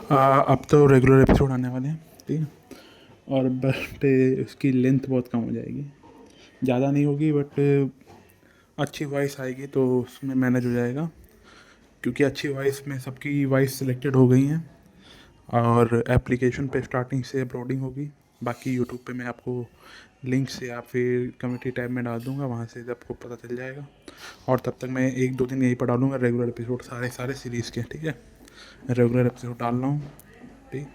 अब तो regular episode आने वाले हैं, ठीक है। और बट इसकी लेंथ बहुत कम हो जाएगी, ज़्यादा नहीं होगी, बट अच्छी वॉइस आएगी तो उसमें मैनेज हो जाएगा, क्योंकि अच्छी वॉइस में सबकी वॉइस सिलेक्टेड हो गई हैं। और एप्लीकेशन पे स्टार्टिंग से अपलोडिंग होगी। बाकी यूट्यूब पे मैं आपको लिंक से या फिर कम्युनिटी टैब में डाल दूंगा, वहाँ से आपको पता चल जाएगा। और तब तक मैं 1-2 दिन यहीं पर डालूंगा रेगुलर एपिसोड, सारे सारे सीरीज़ के, ठीक है। रेगुलर एपिसोड डाल रहा हूँ, ठीक।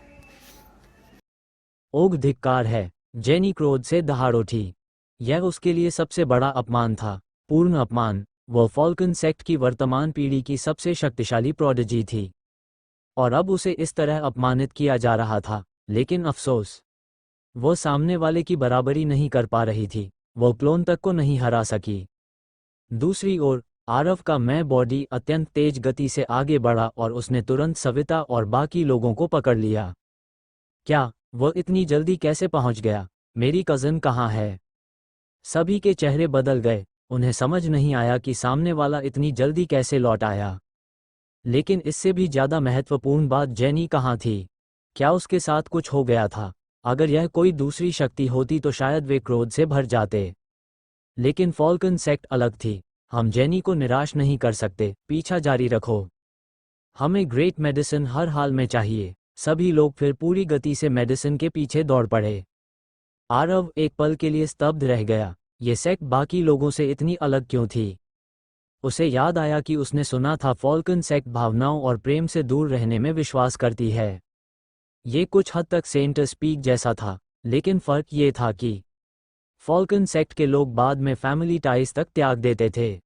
ओग धिक्कार है। जेनी क्रोध से दहाड़ उठी। यह उसके लिए सबसे बड़ा अपमान था, पूर्ण अपमान। वह फॉल्कन सेक्ट की वर्तमान पीढ़ी की सबसे शक्तिशाली प्रोडिजी थी, और अब उसे इस तरह अपमानित किया जा रहा था। लेकिन अफसोस, वो सामने वाले की बराबरी नहीं कर पा रही थी। वो क्लोन तक को नहीं हरा सकी। दूसरी ओर, आरव का मैं बॉडी अत्यंत तेज गति से आगे बढ़ा और उसने तुरंत सविता और बाकी लोगों को पकड़ लिया। क्या? वो इतनी जल्दी कैसे पहुंच गया? मेरी कज़न कहाँ है? सभी के चेहरे बदल गए। उन्हें समझ नहीं आया कि सामने वाला इतनी जल्दी कैसे लौट आया। लेकिन इससे भी ज़्यादा महत्वपूर्ण बात, जेनी कहाँ थी? क्या उसके साथ कुछ हो गया था? अगर यह कोई दूसरी शक्ति होती तो शायद वे क्रोध से भर जाते। लेकिन फॉल्कन सेक्ट अलग थी। हम जेनी को निराश नहीं कर सकते। पीछा जारी रखो। हमें ग्रेट मेडिसिन हर हाल में चाहिए। सभी लोग फिर पूरी गति से मेडिसिन के पीछे दौड़ पड़े। आरव एक पल के लिए स्तब्ध रह गया। ये सेक्ट बाकी लोगों से इतनी अलग क्यों थी? उसे याद आया कि उसने सुना था फॉल्कन सेक्ट भावनाओं और प्रेम से दूर रहने में विश्वास करती है। ये कुछ हद तक सेंट स्पीक जैसा था, लेकिन फर्क ये था कि फॉल्कन सेक्ट के लोग बाद में फैमिली टाइज तक त्याग देते थे।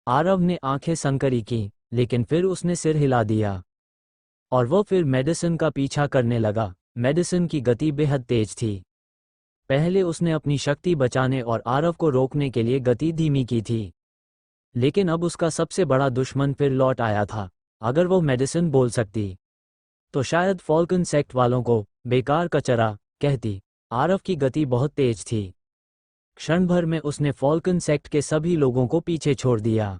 आरव ने आंखें संकरी की, लेकिन फिर उसने सिर हिला दिया और वो फिर मेडिसिन का पीछा करने लगा। मेडिसिन की गति बेहद तेज थी। पहले उसने अपनी शक्ति बचाने और आरव को रोकने के लिए गति धीमी की थी, लेकिन अब उसका सबसे बड़ा दुश्मन फिर लौट आया था। अगर वो मेडिसिन बोल सकती तो शायद फॉल्कन सेक्ट वालों को बेकार कचरा कहती। आरव की गति बहुत तेज थी। क्षण भर में उसने फॉल्कन सेक्ट के सभी लोगों को पीछे छोड़ दिया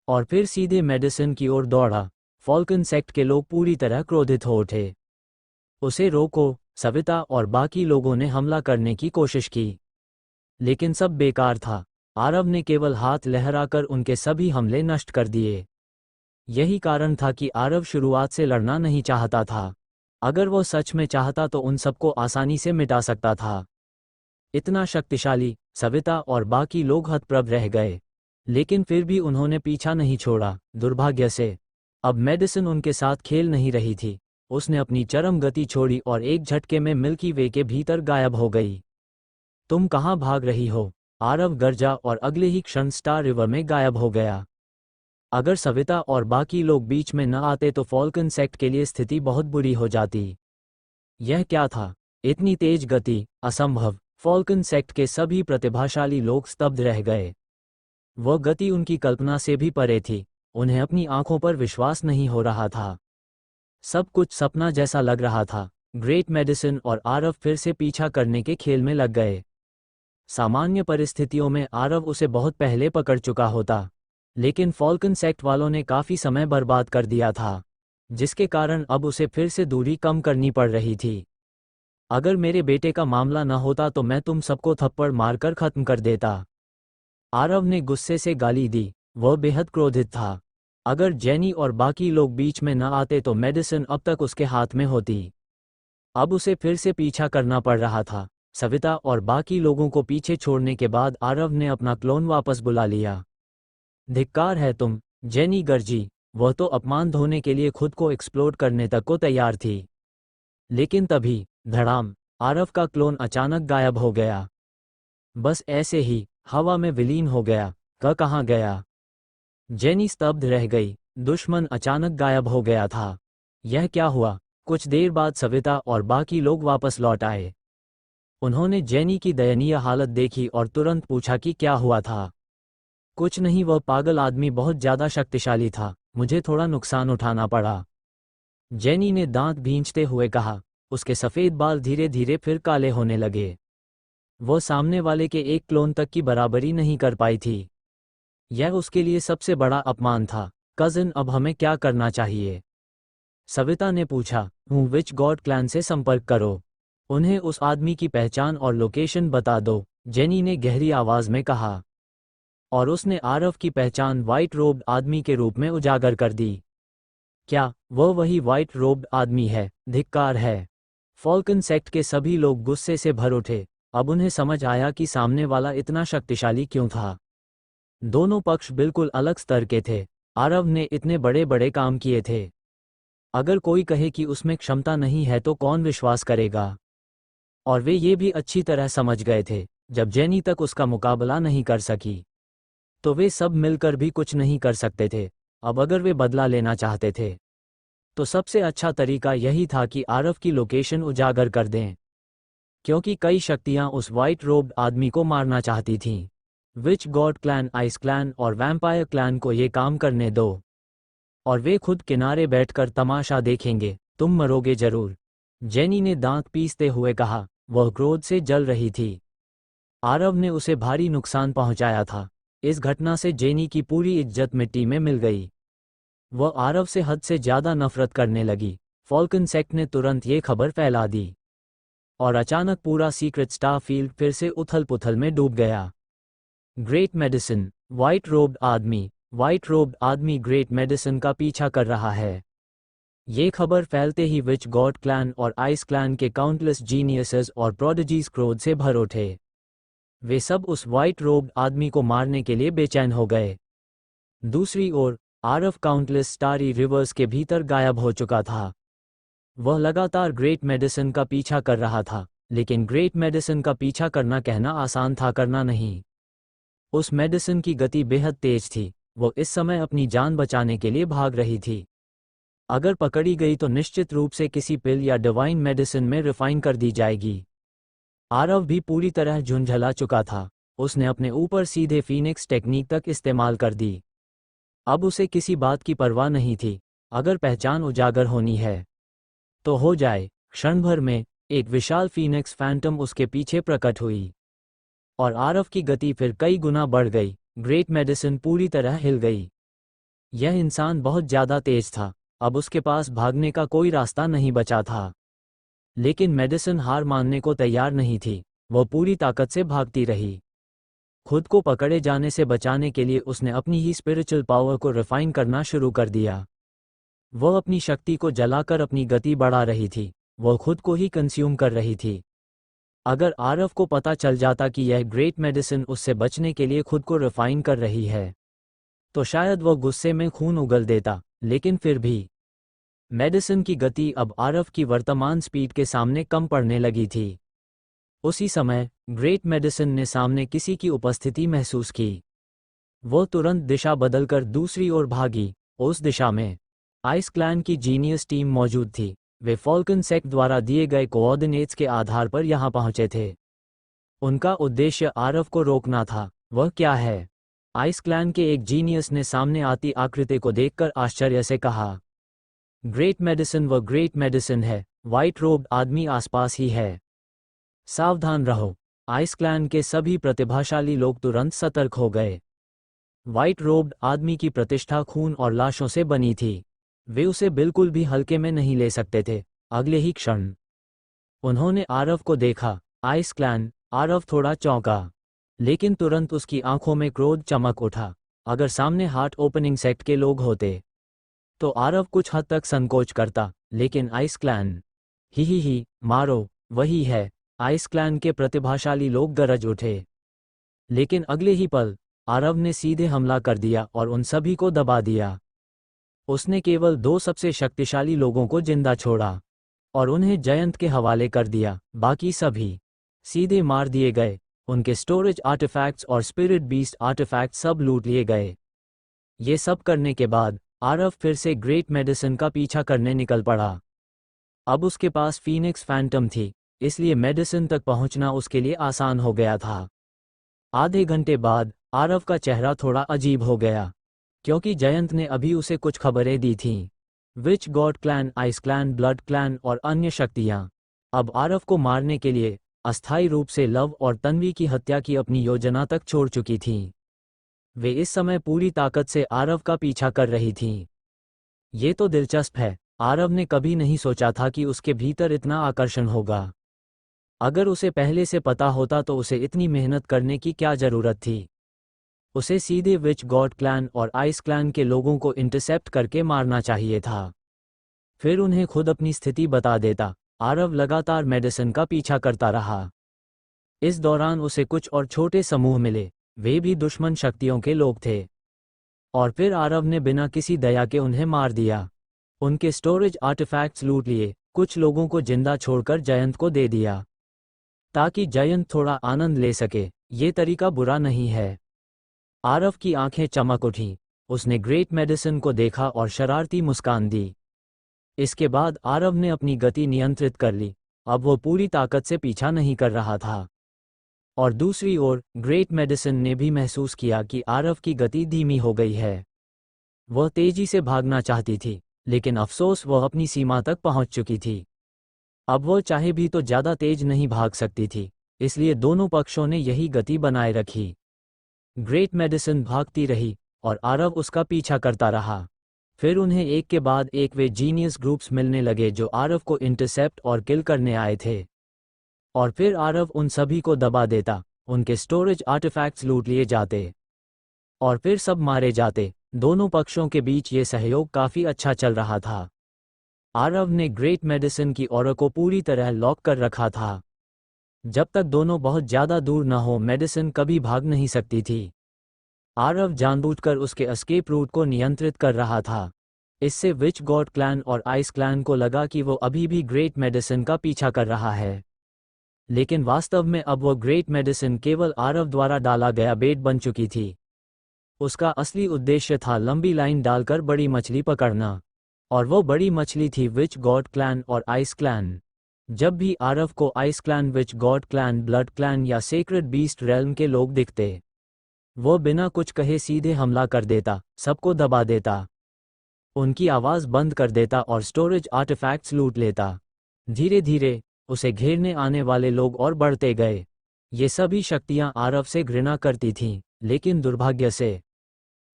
और फिर सीधे मेडिसिन की ओर दौड़ा। फॉल्कन सेक्ट के लोग पूरी तरह क्रोधित हो उठे। उसे रोको! सविता और बाकी लोगों ने हमला करने की कोशिश की, लेकिन सब बेकार था। आरव ने केवल हाथ लहराकर उनके सभी हमले नष्ट कर दिए। यही कारण था कि आरव शुरुआत से लड़ना नहीं चाहता था। अगर वो सच में चाहता तो उन सबको आसानी से मिटा सकता था। इतना शक्तिशाली! सविता और बाकी लोग हतप्रभ रह गए, लेकिन फिर भी उन्होंने पीछा नहीं छोड़ा। दुर्भाग्य से अब मेडिसिन उनके साथ खेल नहीं रही थी। उसने अपनी चरम गति छोड़ी और एक झटके में मिल्की वे के भीतर गायब हो गई। तुम कहाँ भाग रही हो? आरव गरजा और अगले ही क्षण स्टार रिवर में गायब हो गया। अगर सविता और बाकी लोग बीच में न आते तो फॉल्कन सेक्ट के लिए स्थिति बहुत बुरी हो जाती। यह क्या था? इतनी तेज गति! असंभव! फॉल्कन सेक्ट के सभी प्रतिभाशाली लोग स्तब्ध रह गए। वह गति उनकी कल्पना से भी परे थी। उन्हें अपनी आंखों पर विश्वास नहीं हो रहा था। सब कुछ सपना जैसा लग रहा था। ग्रेट मेडिसिन और आरव फिर से पीछा करने के खेल में लग गए। सामान्य परिस्थितियों में आरव उसे बहुत पहले पकड़ चुका होता, लेकिन फॉल्कन सेक्ट वालों ने काफी समय बर्बाद कर दिया था, जिसके कारण अब उसे फिर से दूरी कम करनी पड़ रही थी। अगर मेरे बेटे का मामला न होता तो मैं तुम सबको थप्पड़ मारकर खत्म कर देता। आरव ने गुस्से से गाली दी। वह बेहद क्रोधित था। अगर जेनी और बाकी लोग बीच में न आते तो मेडिसिन अब तक उसके हाथ में होती। अब उसे फिर से पीछा करना पड़ रहा था। सविता और बाकी लोगों को पीछे छोड़ने के बाद आरव ने अपना क्लोन वापस बुला लिया। धिक्कार है तुम! जेनी गर्जी। वह तो अपमान ढोने के लिए खुद को एक्सप्लोड करने तक को तैयार थी। लेकिन तभी धड़ाम! आरव का क्लोन अचानक गायब हो गया। बस ऐसे ही हवा में विलीन हो गया। कहाँ गया? जेनी स्तब्ध रह गई। दुश्मन अचानक गायब हो गया था। यह क्या हुआ? कुछ देर बाद सविता और बाकी लोग वापस लौट आए। उन्होंने जेनी की दयनीय हालत देखी और तुरंत पूछा कि क्या हुआ था। कुछ नहीं, वह पागल आदमी बहुत ज्यादा शक्तिशाली था। मुझे थोड़ा नुकसान उठाना पड़ा। जेनी ने दांत भींचते हुए कहा। उसके सफेद बाल धीरे धीरे फिर काले होने लगे। वो सामने वाले के एक क्लोन तक की बराबरी नहीं कर पाई थी। यह उसके लिए सबसे बड़ा अपमान था। कजिन, अब हमें क्या करना चाहिए? सविता ने पूछा, विच गॉड क्लैन से संपर्क करो। उन्हें उस आदमी की पहचान और लोकेशन बता दो, जेनी ने गहरी आवाज में कहा। और उसने आरव की पहचान व्हाइट रोब्ड आदमी के रूप में उजागर कर दी। क्या वह वही व्हाइट रोब्ड आदमी है? धिक्कार है। फॉल्कन सेक्ट के सभी लोग गुस्से से भर उठे। अब उन्हें समझ आया कि सामने वाला इतना शक्तिशाली क्यों था। दोनों पक्ष बिल्कुल अलग स्तर के थे। आरव ने इतने बड़े बड़े काम किए थे। अगर कोई कहे कि उसमें क्षमता नहीं है तो कौन विश्वास करेगा? और वे ये भी अच्छी तरह समझ गए थे, जब जेनी तक उसका मुकाबला नहीं कर सकी तो वे सब मिलकर भी कुछ नहीं कर सकते थे। अब अगर वे बदला लेना चाहते थे तो सबसे अच्छा तरीका यही था कि आरव की लोकेशन उजागर कर दें, क्योंकि कई शक्तियां उस व्हाइट रोब्ड आदमी को मारना चाहती थीं। Witch god clan, ice clan और वैम्पायर क्लैन को ये काम करने दो, और वे खुद किनारे बैठकर तमाशा देखेंगे। तुम मरोगे जरूर, जेनी ने दांत पीसते हुए कहा। वह क्रोध से जल रही थी। आरव ने उसे भारी नुकसान पहुंचाया था। इस घटना से जेनी की पूरी इज्जत मिट्टी में मिल गई। वह आरव से हद से ज्यादा नफरत करने लगी। फॉल्कन सेक्ट ने तुरंत ये खबर फैला दी, और अचानक पूरा सीक्रेट स्टार फील्ड फिर से उथल पुथल में डूब गया। ग्रेट मेडिसिन, व्हाइट रोब्ड आदमी ग्रेट मेडिसिन का पीछा कर रहा है। ये खबर फैलते ही विच गॉड क्लैन और आइस क्लैन के काउंटलेस जीनियसेस और प्रोडिजीज क्रोध से भर उठे। वे सब उस व्हाइट रोब्ड आदमी को मारने के लिए बेचैन हो गए। दूसरी ओर आरव काउंटलेस स्टारी रिवर्स के भीतर गायब हो चुका था। वह लगातार ग्रेट मेडिसिन का पीछा कर रहा था, लेकिन ग्रेट मेडिसिन का पीछा करना कहना आसान था, करना नहीं। उस मेडिसिन की गति बेहद तेज थी। वो इस समय अपनी जान बचाने के लिए भाग रही थी। अगर पकड़ी गई तो निश्चित रूप से किसी पिल या डिवाइन मेडिसिन में रिफाइन कर दी जाएगी। आरव भी पूरी तरह झुंझला चुका था। उसने अपने ऊपर सीधे फीनिक्स टेक्निक तक इस्तेमाल कर दी। अब उसे किसी बात की परवाह नहीं थी। अगर पहचान उजागर होनी है तो हो जाए। क्षण भर में एक विशाल फीनिक्स फैंटम उसके पीछे प्रकट हुई, और आरव की गति फिर कई गुना बढ़ गई। ग्रेट मेडिसिन पूरी तरह हिल गई। यह इंसान बहुत ज्यादा तेज था। अब उसके पास भागने का कोई रास्ता नहीं बचा था। लेकिन मेडिसिन हार मानने को तैयार नहीं थी। वह पूरी ताकत से भागती रही। खुद को पकड़े जाने से बचाने के लिए उसने अपनी ही स्पिरिचुअल पावर को रिफाइन करना शुरू कर दिया। वह अपनी शक्ति को जलाकर अपनी गति बढ़ा रही थी। वह खुद को ही कंज्यूम कर रही थी। अगर आरव को पता चल जाता कि यह ग्रेट मेडिसिन उससे बचने के लिए खुद को रिफाइन कर रही है तो शायद वह गुस्से में खून उगल देता। लेकिन फिर भी मेडिसिन की गति अब आरव की वर्तमान स्पीड के सामने कम पड़ने लगी थी। उसी समय ग्रेट मेडिसिन ने सामने किसी की उपस्थिति महसूस की। वह तुरंत दिशा बदलकर दूसरी ओर भागी। उस दिशा में आइस क्लैन की जीनियस टीम मौजूद थी। वे फॉल्कन सेक्ट द्वारा दिए गए कोऑर्डिनेट्स के आधार पर यहां पहुंचे थे। उनका उद्देश्य आरव को रोकना था। वह क्या है? आइस क्लैन के एक जीनियस ने सामने आती आकृति को देखकर आश्चर्य से कहा। ग्रेट मेडिसिन, वह ग्रेट मेडिसिन है। व्हाइट रोब्ड आदमी आसपास ही है। सावधान रहो। आइस क्लैन के सभी प्रतिभाशाली लोग तुरंत सतर्क हो गए। व्हाइट रोब्ड आदमी की प्रतिष्ठा खून और लाशों से बनी थी। वे उसे बिल्कुल भी हल्के में नहीं ले सकते थे। अगले ही क्षण उन्होंने आरव को देखा। Ice clan. आरव थोड़ा चौंका, लेकिन तुरंत उसकी आंखों में क्रोध चमक उठा। अगर सामने हार्ट ओपनिंग सेक्ट के लोग होते तो आरव कुछ हद तक संकोच करता, लेकिन आइस क्लैन, ही मारो, वही है। आइस क्लैन के प्रतिभाशाली लोग गरज उठे, लेकिन अगले ही पल आरव ने सीधे हमला कर दिया और उन सभी को दबा दिया। उसने केवल 2 सबसे शक्तिशाली लोगों को जिंदा छोड़ा और उन्हें जयंत के हवाले कर दिया। बाकी सभी सीधे मार दिए गए। उनके स्टोरेज आर्टिफैक्ट्स और स्पिरिट बीस्ट आर्टिफैक्ट्स सब लूट लिए गए। ये सब करने के बाद आरव फिर से ग्रेट मेडिसिन का पीछा करने निकल पड़ा। अब उसके पास फीनिक्स फैंटम थी, इसलिए मेडिसिन तक पहुंचना उसके लिए आसान हो गया था। आधे घंटे बाद आरव का चेहरा थोड़ा अजीब हो गया, क्योंकि जयंत ने अभी उसे कुछ खबरें दी थीं। Witch god clan, ice clan, blood clan और अन्य शक्तियां अब आरव को मारने के लिए अस्थायी रूप से लव और तन्वी की हत्या की अपनी योजना तक छोड़ चुकी थीं। वे इस समय पूरी ताकत से आरव का पीछा कर रही थीं। ये तो दिलचस्प है। आरव ने कभी नहीं सोचा था कि उसके भीतर इतना आकर्षण होगा। अगर उसे पहले से पता होता तो उसे इतनी मेहनत करने की क्या जरूरत थी। उसे सीधे विच गॉड क्लैन और आइस क्लैन के लोगों को इंटरसेप्ट करके मारना चाहिए था, फिर उन्हें खुद अपनी स्थिति बता देता। आरव लगातार मेडिसन का पीछा करता रहा। इस दौरान उसे कुछ और छोटे समूह मिले, वे भी दुश्मन शक्तियों के लोग थे। और फिर आरव ने बिना किसी दया के उन्हें मार दिया। उनके स्टोरेज आर्टिफैक्ट्स लूट लिए, कुछ लोगों को जिंदा छोड़कर जयंत को दे दिया ताकि जयंत थोड़ा आनंद ले सके। ये तरीका बुरा नहीं है। आरव की आंखें चमक उठीं। उसने ग्रेट मेडिसन को देखा और शरारती मुस्कान दी। इसके बाद आरव ने अपनी गति नियंत्रित कर ली। अब वो पूरी ताकत से पीछा नहीं कर रहा था। और दूसरी ओर ग्रेट मेडिसन ने भी महसूस किया कि आरव की गति धीमी हो गई है। वह तेजी से भागना चाहती थी, लेकिन अफसोस वह अपनी सीमा तक पहुंच चुकी थी। अब वह चाहे भी तो ज्यादा तेज नहीं भाग सकती थी, इसलिए दोनों पक्षों ने यही गति बनाए रखी। ग्रेट मेडिसन भागती रही और आरव उसका पीछा करता रहा। फिर उन्हें एक के बाद एक वे जीनियस ग्रुप्स मिलने लगे जो आरव को इंटरसेप्ट और किल करने आए थे। और फिर आरव उन सभी को दबा देता, उनके स्टोरेज आर्टिफैक्ट्स लूट लिए जाते और फिर सब मारे जाते। दोनों पक्षों के बीच ये सहयोग काफी अच्छा चल रहा था। आरव ने ग्रेट मेडिसन की ऑरा को पूरी तरह लॉक कर रखा था। जब तक दोनों बहुत ज्यादा दूर न हो मेडिसन कभी भाग नहीं सकती थी। आरव जानबूझकर उसके एस्केप रूट को नियंत्रित कर रहा था। इससे विच गॉड क्लैन और आइस क्लैन को लगा कि वो अभी भी ग्रेट मेडिसन का पीछा कर रहा है, लेकिन वास्तव में अब वो ग्रेट मेडिसन केवल आरव द्वारा डाला गया बेट बन चुकी थी। उसका असली उद्देश्य था लंबी लाइन डालकर बड़ी मछली पकड़ना, और वो बड़ी मछली थी विच गॉड क्लैन और आइस क्लैन। जब भी आरव को आइस क्लैन, विच गॉड क्लैन, ब्लड क्लैन या सेक्रेड बीस्ट रेल्म के लोग दिखते, वो बिना कुछ कहे सीधे हमला कर देता, सबको दबा देता, उनकी आवाज़ बंद कर देता और स्टोरेज आर्टिफैक्ट्स लूट लेता। धीरे धीरे उसे घेरने आने वाले लोग और बढ़ते गए। ये सभी शक्तियां आरव से घृणा करती थीं, लेकिन दुर्भाग्य से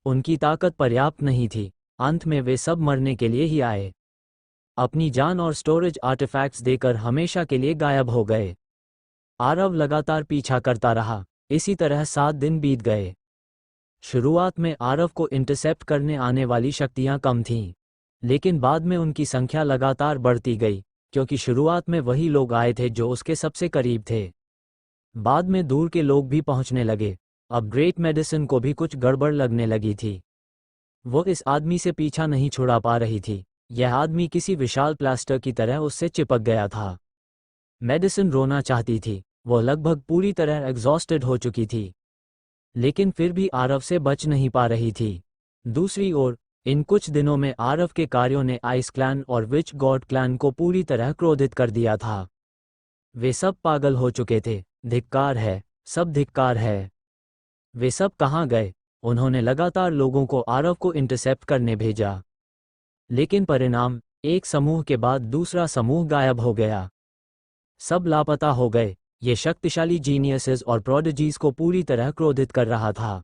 उनकी ताकत पर्याप्त नहीं थी। अंत में वे सब मरने के लिए ही आए, अपनी जान और स्टोरेज आर्टिफैक्ट्स देकर हमेशा के लिए गायब हो गए। आरव लगातार पीछा करता रहा। इसी तरह 7 दिन बीत गए। शुरुआत में आरव को इंटरसेप्ट करने आने वाली शक्तियां कम थीं, लेकिन बाद में उनकी संख्या लगातार बढ़ती गई, क्योंकि शुरुआत में वही लोग आए थे जो उसके सबसे करीब थे। बाद में दूर के लोग भी पहुंचने लगे। अब ग्रेट मेडिसन को भी कुछ गड़बड़ लगने लगी थी। वो इस आदमी से पीछा नहीं छुड़ा पा रही थी। यह आदमी किसी विशाल प्लास्टर की तरह उससे चिपक गया था। मेडिसन रोना चाहती थी, वो लगभग पूरी तरह एग्जॉस्टेड हो चुकी थी, लेकिन फिर भी आरव से बच नहीं पा रही थी। दूसरी ओर इन कुछ दिनों में आरव के कार्यों ने आइस क्लैन और विच गॉड क्लैन को पूरी तरह क्रोधित कर दिया था। वे सब पागल हो चुके थे। धिक्कार है, सब धिक्कार है। वे सब कहाँ गए? उन्होंने लगातार लोगों को आरव को इंटरसेप्ट करने भेजा, लेकिन परिणाम, एक समूह के बाद दूसरा समूह गायब हो गया। सब लापता हो गए। ये शक्तिशाली जीनियसेस और प्रोडिजीज को पूरी तरह क्रोधित कर रहा था।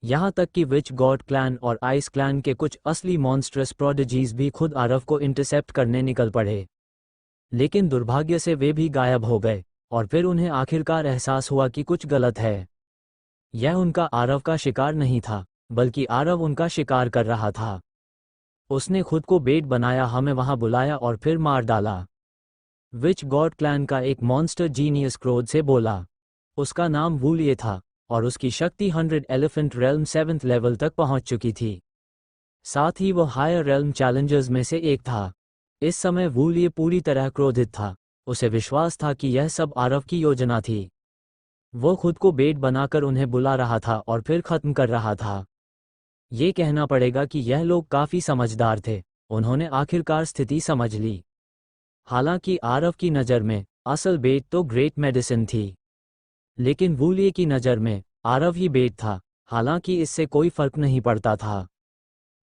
यहाँ तक कि विच गॉड क्लैन और आइस क्लैन के कुछ असली मॉन्स्ट्रस प्रोडिजीज भी खुद आरव को इंटरसेप्ट करने निकल पड़े, लेकिन दुर्भाग्य से वे भी गायब हो गए। और फिर उन्हें आखिरकार एहसास हुआ कि कुछ गलत है। यह उनका आरव का शिकार नहीं था, बल्कि आरव उनका शिकार कर रहा था। उसने खुद को बेट बनाया, हमें वहां बुलाया और फिर मार डाला। विच गॉड क्लैन का एक मॉन्स्टर जीनियस क्रोध से बोला। उसका नाम वूलिए था और उसकी शक्ति 100 एलिफेंट रेल्म 7th लेवल तक पहुंच चुकी थी। साथ ही वो हायर रेल्म चैलेंजर्स में से एक था। इस समय वूलिए पूरी तरह क्रोधित था। उसे विश्वास था कि यह सब आरव की योजना थी। वो खुद को बेट बनाकर उन्हें बुला रहा था और फिर खत्म कर रहा था। ये कहना पड़ेगा कि यह लोग काफी समझदार थे। उन्होंने आखिरकार स्थिति समझ ली। हालांकि आरव की नज़र में असल बेट तो ग्रेट मेडिसन थी, लेकिन वूलिए की नज़र में आरव ही बेट था। हालांकि इससे कोई फर्क नहीं पड़ता था।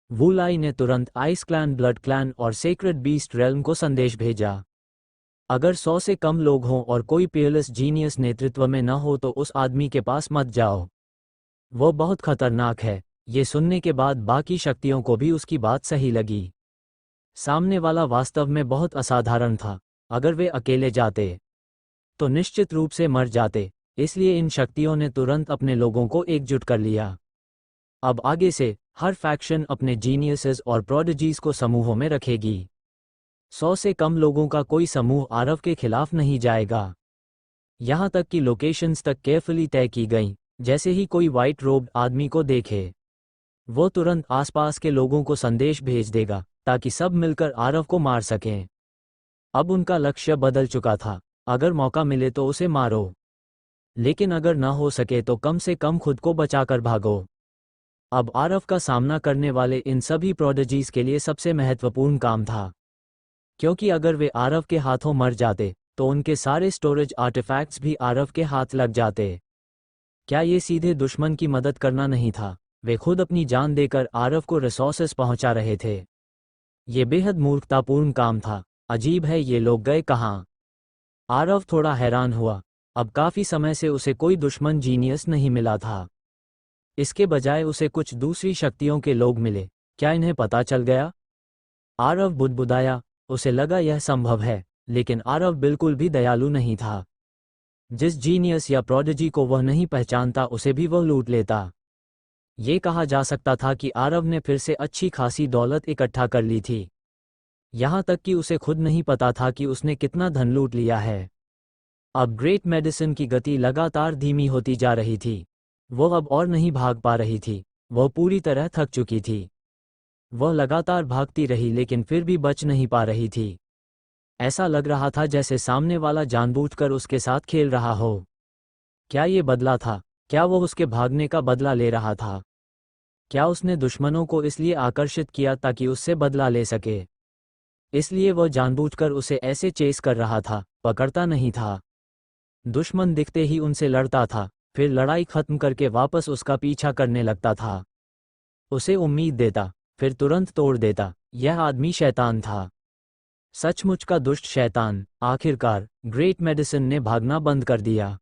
वूलाई ने तुरंत आइस क्लैन, ब्लड क्लैन और सेक्रेड बीस्ट रेल्म को संदेश भेजा। अगर 100 से कम लोग हों और कोई पियरलेस जीनियस नेतृत्व में न हो तो उस आदमी के पास मत जाओ, वो बहुत खतरनाक है। ये सुनने के बाद बाकी शक्तियों को भी उसकी बात सही लगी। सामने वाला वास्तव में बहुत असाधारण था। अगर वे अकेले जाते तो निश्चित रूप से मर जाते, इसलिए इन शक्तियों ने तुरंत अपने लोगों को एकजुट कर लिया। अब आगे से हर फैक्शन अपने जीनियसेस और प्रोडिजीज को समूहों में रखेगी। 100 से कम लोगों का कोई समूह आरव के खिलाफ नहीं जाएगा। यहाँ तक कि लोकेशंस तक केयरफुली तय की गईं। जैसे ही कोई वाइट रोब्ड आदमी को देखे, वो तुरंत आसपास के लोगों को संदेश भेज देगा ताकि सब मिलकर आरव को मार सकें। अब उनका लक्ष्य बदल चुका था। अगर मौका मिले तो उसे मारो, लेकिन अगर न हो सके तो कम से कम खुद को बचाकर भागो। अब आरव का सामना करने वाले इन सभी प्रोडिजीज के लिए सबसे महत्वपूर्ण काम था, क्योंकि अगर वे आरव के हाथों मर जाते तो उनके सारे स्टोरेज आर्टिफैक्ट्स भी आरव के हाथ लग जाते। क्या ये सीधे दुश्मन की मदद करना नहीं था? वे खुद अपनी जान देकर आरव को रिसोर्सेस पहुंचा रहे थे। ये बेहद मूर्खतापूर्ण काम था। अजीब है, ये लोग गए कहाँ? आरव थोड़ा हैरान हुआ। अब काफी समय से उसे कोई दुश्मन जीनियस नहीं मिला था। इसके बजाय उसे कुछ दूसरी शक्तियों के लोग मिले। क्या इन्हें पता चल गया? आरव बुदबुदाया। उसे लगा यह संभव है, लेकिन आरव बिल्कुल भी दयालु नहीं था। जिस जीनियस या प्रोडिजी को वह नहीं पहचानता उसे भी वह लूट लेता। ये कहा जा सकता था कि आरव ने फिर से अच्छी खासी दौलत इकट्ठा कर ली थी, यहाँ तक कि उसे खुद नहीं पता था कि उसने कितना धन लूट लिया है। अब ग्रेट मेडिसिन की गति लगातार धीमी होती जा रही थी। वो अब और नहीं भाग पा रही थी। वह पूरी तरह थक चुकी थी। वह लगातार भागती रही लेकिन फिर भी बच नहीं पा रही थी। ऐसा लग रहा था जैसे सामने वाला जानबूझकर उसके साथ खेल रहा हो। क्या ये बदला था? क्या वो उसके भागने का बदला ले रहा था? क्या उसने दुश्मनों को इसलिए आकर्षित किया ताकि उससे बदला ले सके? इसलिए वह जानबूझकर उसे ऐसे चेस कर रहा था, पकड़ता नहीं था। दुश्मन दिखते ही उनसे लड़ता था, फिर लड़ाई खत्म करके वापस उसका पीछा करने लगता था। उसे उम्मीद देता, फिर तुरंत तोड़ देता। यह आदमी शैतान था, सचमुच का दुष्ट शैतान। आखिरकार ग्रेट मेडिसिन ने भागना बंद कर दिया।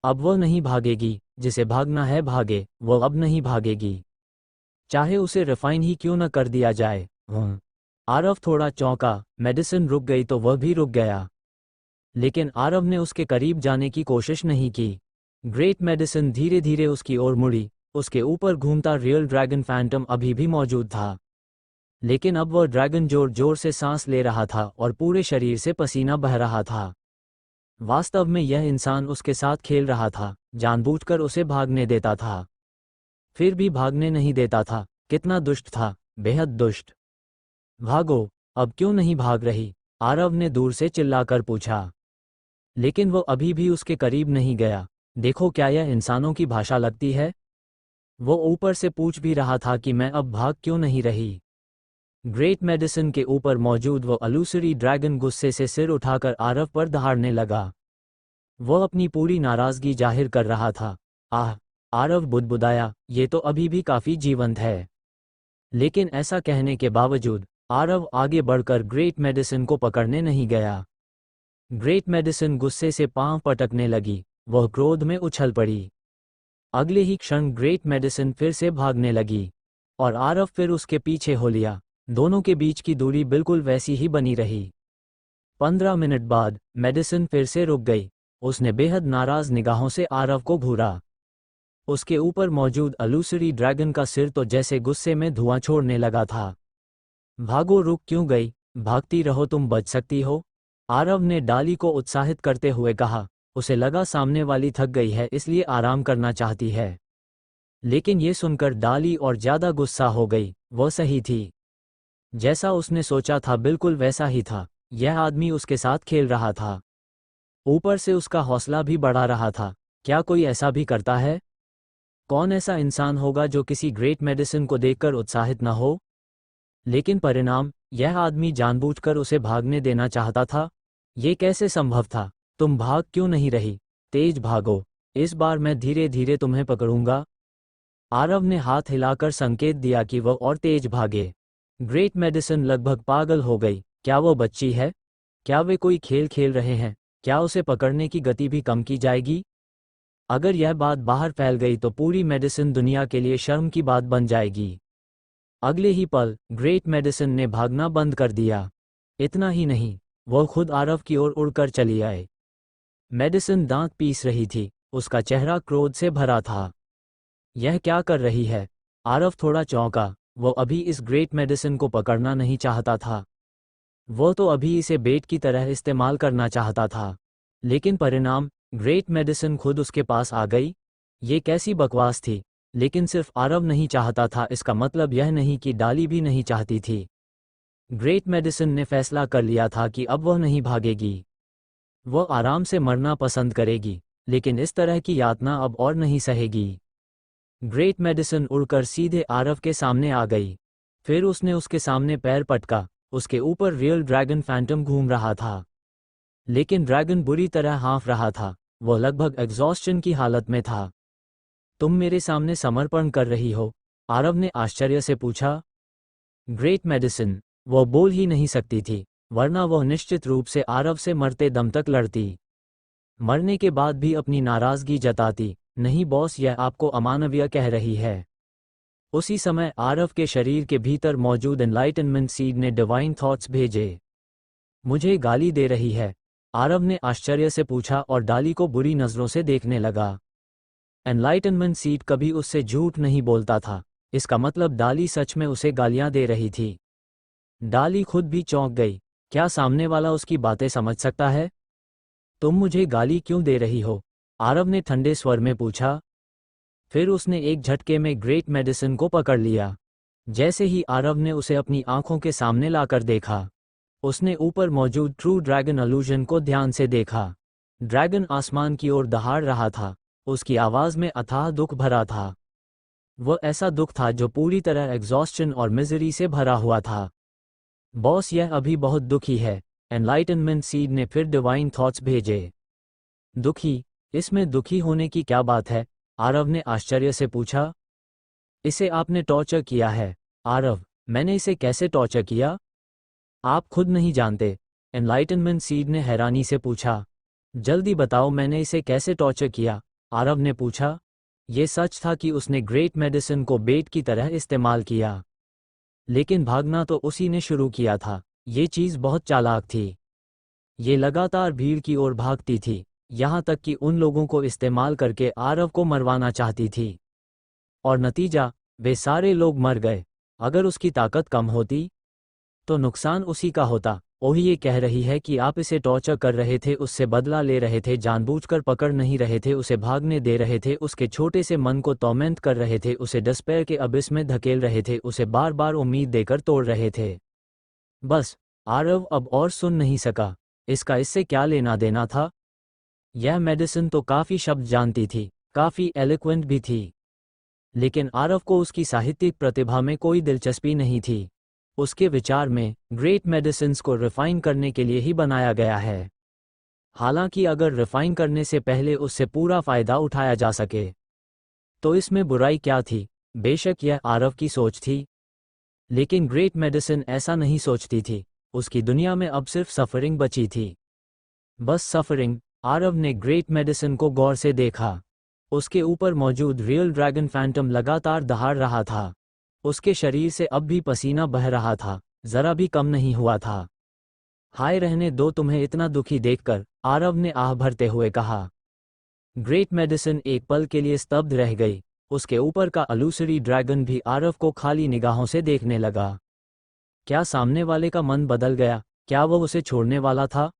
अब वह नहीं भागेगी। जिसे भागना है भागे, वह अब नहीं भागेगी, चाहे उसे रिफाइन ही क्यों न कर दिया जाए। आरव थोड़ा चौंका। मेडिसिन रुक गई तो वह भी रुक गया, लेकिन आरव ने उसके करीब जाने की कोशिश नहीं की। ग्रेट मेडिसिन धीरे धीरे उसकी ओर मुड़ी। उसके ऊपर घूमता रियल ड्रैगन फैंटम अभी भी मौजूद था, लेकिन अब वह ड्रैगन जोर जोर से सांस ले रहा था और पूरे शरीर से पसीना बह रहा था। वास्तव में यह इंसान उसके साथ खेल रहा था, जानबूझकर उसे भागने देता था, फिर भी भागने नहीं देता था। कितना दुष्ट था, बेहद दुष्ट। भागो, अब क्यों नहीं भाग रही? आरव ने दूर से चिल्लाकर पूछा, लेकिन वो अभी भी उसके करीब नहीं गया। देखो, क्या यह इंसानों की भाषा लगती है? वो ऊपर से पूछ भी रहा था कि मैं अब भाग क्यों नहीं रही। ग्रेट मेडिसिन के ऊपर मौजूद वो अलूसरी ड्रैगन गुस्से से सिर उठाकर आरव पर दहाड़ने लगा। वो अपनी पूरी नाराजगी जाहिर कर रहा था। आह! आरव बुदबुदाया, ये तो अभी भी काफी जीवंत है। लेकिन ऐसा कहने के बावजूद आरव आगे बढ़कर ग्रेट मेडिसिन को पकड़ने नहीं गया। ग्रेट मेडिसिन गुस्से से पांव पटकने लगी। वह क्रोध में उछल पड़ी। अगले ही क्षण ग्रेट मेडिसिन फिर से भागने लगी और आरव फिर उसके पीछे हो लिया। दोनों के बीच की दूरी बिल्कुल वैसी ही बनी रही। 15 मिनट बाद मेडिसिन फिर से रुक गई। उसने बेहद नाराज निगाहों से आरव को घूरा। उसके ऊपर मौजूद अलूसरी ड्रैगन का सिर तो जैसे गुस्से में धुआं छोड़ने लगा था। भागो, रुक क्यों गई? भागती रहो, तुम बच सकती हो, आरव ने डाली को उत्साहित करते हुए कहा। उसे लगा सामने वाली थक गई है इसलिए आराम करना चाहती है, लेकिन ये सुनकर डाली और ज्यादा गुस्सा हो गई। वह सही थी, जैसा उसने सोचा था बिल्कुल वैसा ही था। यह आदमी उसके साथ खेल रहा था, ऊपर से उसका हौसला भी बढ़ा रहा था। क्या कोई ऐसा भी करता है? कौन ऐसा इंसान होगा जो किसी ग्रेट मेडिसिन को देखकर उत्साहित न हो? लेकिन परिणाम, यह आदमी जानबूझकर उसे भागने देना चाहता था। ये कैसे संभव था? तुम भाग क्यों नहीं रही? तेज भागो, इस बार मैं धीरे धीरे तुम्हें पकड़ूंगा। आरव ने हाथ हिलाकर संकेत दिया कि वह और तेज भागे। ग्रेट मेडिसिन लगभग पागल हो गई। क्या वो बच्ची है? क्या वे कोई खेल खेल रहे हैं? क्या उसे पकड़ने की गति भी कम की जाएगी? अगर यह बात बाहर फैल गई तो पूरी मेडिसिन दुनिया के लिए शर्म की बात बन जाएगी। अगले ही पल ग्रेट मेडिसिन ने भागना बंद कर दिया। इतना ही नहीं, वह खुद आरव की ओर उड़कर चली आए। मेडिसिन दांत पीस रही थी, उसका चेहरा क्रोध से भरा था। यह क्या कर रही है? आरव थोड़ा चौंका। वो अभी इस ग्रेट मेडिसिन को पकड़ना नहीं चाहता था। वो तो अभी इसे बेट की तरह इस्तेमाल करना चाहता था। लेकिन परिणाम, ग्रेट मेडिसिन खुद उसके पास आ गई। ये कैसी बकवास थी? लेकिन सिर्फ आरव नहीं चाहता था, इसका मतलब यह नहीं कि डाली भी नहीं चाहती थी। ग्रेट मेडिसिन ने फैसला कर लिया था कि अब वह नहीं भागेगी। वह आराम से मरना पसंद करेगी, लेकिन इस तरह की यातना अब और नहीं सहेगी। ग्रेट मेडिसिन उड़कर सीधे आरव के सामने आ गई। फिर उसने उसके सामने पैर पटका। उसके ऊपर रियल ड्रैगन फैंटम घूम रहा था। लेकिन ड्रैगन बुरी तरह हाँफ रहा था। वह लगभग एग्जॉस्शन की हालत में था। तुम मेरे सामने समर्पण कर रही हो? आरव ने आश्चर्य से पूछा। ग्रेट मेडिसिन, वह बोल ही नहीं सकती थी, वरना वह निश्चित रूप से आरव से मरते दम तक लड़ती। मरने के बाद भी अपनी नाराजगी जताती। नहीं बॉस, यह आपको अमानवीय कह रही है। उसी समय आरव के शरीर के भीतर मौजूद एनलाइटनमेंट सीड ने डिवाइन थॉट्स भेजे। मुझे गाली दे रही है? आरव ने आश्चर्य से पूछा और डाली को बुरी नज़रों से देखने लगा। एनलाइटनमेंट सीड कभी उससे झूठ नहीं बोलता था। इसका मतलब डाली सच में उसे गालियां दे रही थी। डाली खुद भी चौंक गई। क्या सामने वाला उसकी बातें समझ सकता है? तुम मुझे गाली क्यों दे रही हो? आरव ने ठंडे स्वर में पूछा। फिर उसने एक झटके में ग्रेट मेडिसिन को पकड़ लिया। जैसे ही आरव ने उसे अपनी आंखों के सामने लाकर देखा, उसने ऊपर मौजूद ट्रू ड्रैगन अलूजन को ध्यान से देखा। ड्रैगन आसमान की ओर दहाड़ रहा था। उसकी आवाज में अथाह दुख भरा था। वह ऐसा दुख था जो पूरी तरह एग्जॉस्शन और मिजरी से भरा हुआ था। बॉस, यह अभी बहुत दुखी है। एनलाइटनमेंट सीड ने फिर डिवाइन थॉट्स भेजे। दुखी? इसमें दुखी होने की क्या बात है? आरव ने आश्चर्य से पूछा। इसे आपने टॉर्चर किया है। आरव, मैंने इसे कैसे टॉर्चर किया? आप खुद नहीं जानते? एनलाइटनमेंट सीड ने हैरानी से पूछा। जल्दी बताओ, मैंने इसे कैसे टॉर्चर किया? आरव ने पूछा। ये सच था कि उसने ग्रेट मेडिसिन को बेट की तरह इस्तेमाल किया। लेकिन भागना तो उसी ने शुरू किया था। ये चीज़ बहुत चालाक थी। ये लगातार भीड़ की ओर भागती थी, यहाँ तक कि उन लोगों को इस्तेमाल करके आरव को मरवाना चाहती थी। और नतीजा, वे सारे लोग मर गए। अगर उसकी ताकत कम होती तो नुकसान उसी का होता। ओही ये कह रही है कि आप इसे टॉर्चर कर रहे थे, उससे बदला ले रहे थे, जानबूझकर पकड़ नहीं रहे थे, उसे भागने दे रहे थे, उसके छोटे से मन को टॉर्मेंट कर रहे थे, उसे डिस्पेयर के अबिस में धकेल रहे थे, उसे बार बार उम्मीद देकर तोड़ रहे थे। बस, आरव अब और सुन नहीं सका। इसका इससे क्या लेना देना था? यह मेडिसिन तो काफ़ी शब्द जानती थी, काफ़ी एलिक्वेंट भी थी। लेकिन आरव को उसकी साहित्यिक प्रतिभा में कोई दिलचस्पी नहीं थी। उसके विचार में ग्रेट मेडिसिन्स को रिफाइन करने के लिए ही बनाया गया है। हालांकि अगर रिफाइन करने से पहले उससे पूरा फायदा उठाया जा सके तो इसमें बुराई क्या थी? बेशक यह आरव की सोच थी, लेकिन ग्रेट मेडिसिन ऐसा नहीं सोचती थी। उसकी दुनिया में अब सिर्फ सफरिंग बची थी। बस सफरिंग। आरव ने ग्रेट मेडिसिन को गौर से देखा। उसके ऊपर मौजूद रियल ड्रैगन फैंटम लगातार दहाड़ रहा था। उसके शरीर से अब भी पसीना बह रहा था, जरा भी कम नहीं हुआ था। हाय रहने दो तुम्हें इतना दुखी देखकर, आरव ने आह भरते हुए कहा। ग्रेट मेडिसिन एक पल के लिए स्तब्ध रह गई। उसके ऊपर का अलूसरी ड्रैगन भी आरव को खाली निगाहों से देखने लगा। क्या सामने वाले का मन बदल गया? क्या वह उसे छोड़ने वाला था?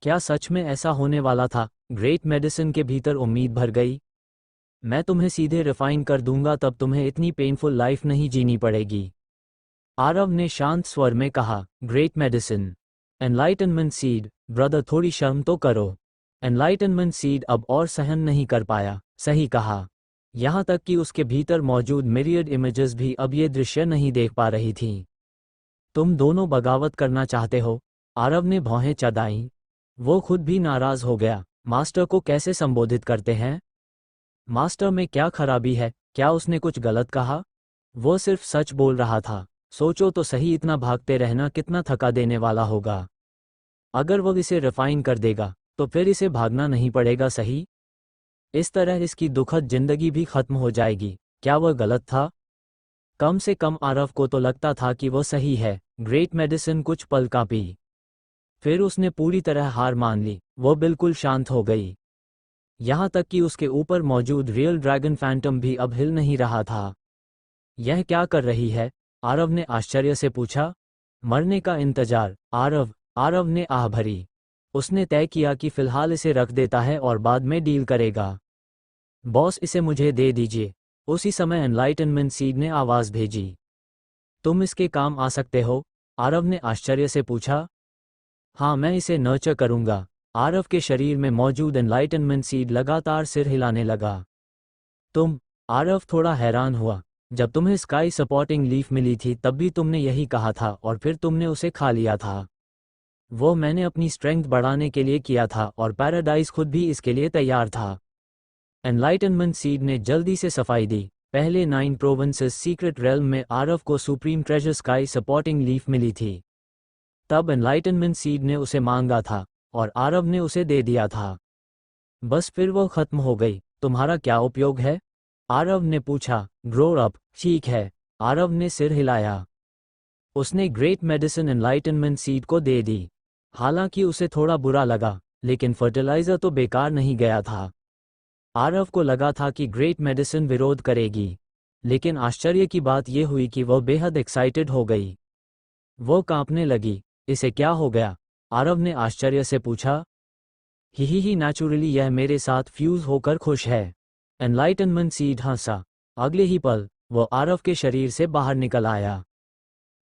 क्या सच में ऐसा होने वाला था? ग्रेट मेडिसिन के भीतर उम्मीद भर गई। मैं तुम्हें सीधे रिफाइन कर दूंगा, तब तुम्हें इतनी पेनफुल लाइफ नहीं जीनी पड़ेगी, आरव ने शांत स्वर में कहा। Great medicine, enlightenment seed, brother थोड़ी शर्म तो करो। एनलाइटनमेंट सीड अब और सहन नहीं कर पाया। सही कहा। यहाँ तक कि उसके भीतर मौजूद मिरियड इमेजेस भी अब ये दृश्य नहीं देख पा रही थीं। तुम दोनों बगावत करना चाहते हो? आरव ने भौहें चढ़ाईं। वो खुद भी नाराज हो गया। मास्टर को कैसे संबोधित करते हैं? मास्टर में क्या खराबी है? क्या उसने कुछ गलत कहा? वो सिर्फ सच बोल रहा था। सोचो तो सही, इतना भागते रहना कितना थका देने वाला होगा। अगर वह इसे रिफाइन कर देगा तो फिर इसे भागना नहीं पड़ेगा, सही? इस तरह इसकी दुखद जिंदगी भी खत्म हो जाएगी। क्या वह गलत था? कम से कम आरव को तो लगता था कि वो सही है। ग्रेट मेडिसिन कुछ पल कांपी, फिर उसने पूरी तरह हार मान ली। वो बिल्कुल शांत हो गई, यहाँ तक कि उसके ऊपर मौजूद रियल ड्रैगन फैंटम भी अब हिल नहीं रहा था। यह क्या कर रही है? आरव ने आश्चर्य से पूछा। मरने का इंतजार। आरव ने आह भरी। उसने तय किया कि फिलहाल इसे रख देता है और बाद में डील करेगा। बॉस, इसे मुझे दे दीजिए। उसी समय एनलाइटनमेंट सीड ने आवाज़ भेजी। तुम इसके काम आ सकते हो? आरव ने आश्चर्य से पूछा। हाँ, मैं इसे नर्चर करूंगा। आरव के शरीर में मौजूद एनलाइटनमेंट सीड लगातार सिर हिलाने लगा। तुम? आरव थोड़ा हैरान हुआ। जब तुम्हें स्काई सपोर्टिंग लीफ मिली थी तब भी तुमने यही कहा था और फिर तुमने उसे खा लिया था। वो मैंने अपनी स्ट्रेंथ बढ़ाने के लिए किया था और पैराडाइज खुद भी इसके लिए तैयार था। एनलाइटनमेंट सीड ने जल्दी से सफाई दी। पहले 9 प्रोविंसेस सीक्रेट रेल्म में आरव को supreme treasure sky supporting leaf मिली थी। तब एनलाइटनमेंट सीड ने उसे मांगा था और आरव ने उसे दे दिया था। बस फिर वो खत्म हो गई। तुम्हारा क्या उपयोग है? आरव ने पूछा। Grow up. ठीक है। आरव ने सिर हिलाया। उसने ग्रेट मेडिसिन एनलाइटनमेंट सीड को दे दी। हालांकि उसे थोड़ा बुरा लगा, लेकिन फर्टिलाइजर तो बेकार नहीं गया था। आरव को लगा था कि ग्रेट मेडिसिन विरोध करेगी, लेकिन आश्चर्य की बात यह हुई कि वह बेहद एक्साइटेड हो गई। वो कांपने लगी। इसे क्या हो गया? आरव ने आश्चर्य से पूछा। ही नेचुरली यह मेरे साथ फ्यूज होकर खुश है। एनलाइटनमेंट सीड हंसा। अगले ही पल वो आरव के शरीर से बाहर निकल आया।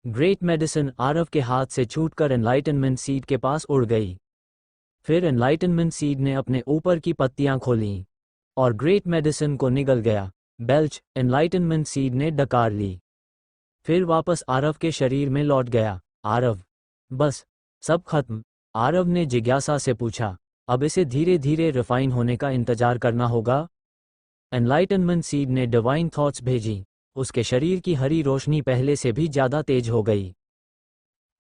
ग्रेट मेडिसिन आरव के हाथ से छूटकर एनलाइटनमेंट सीड के पास उड़ गई। फिर एनलाइटनमेंट सीड ने अपने ऊपर की पत्तियां खोलीं और ग्रेट मेडिसिन को निगल गया। बेल्च। एनलाइटनमेंट सीड ने डकार ली, फिर वापस आरव के शरीर में लौट गया। आरव, बस सब खत्म? आरव ने जिज्ञासा से पूछा। अब इसे धीरे धीरे रिफाइन होने का इंतजार करना होगा। एनलाइटनमेंट सीड ने डिवाइन थॉट्स भेजी। उसके शरीर की हरी रोशनी पहले से भी ज्यादा तेज हो गई।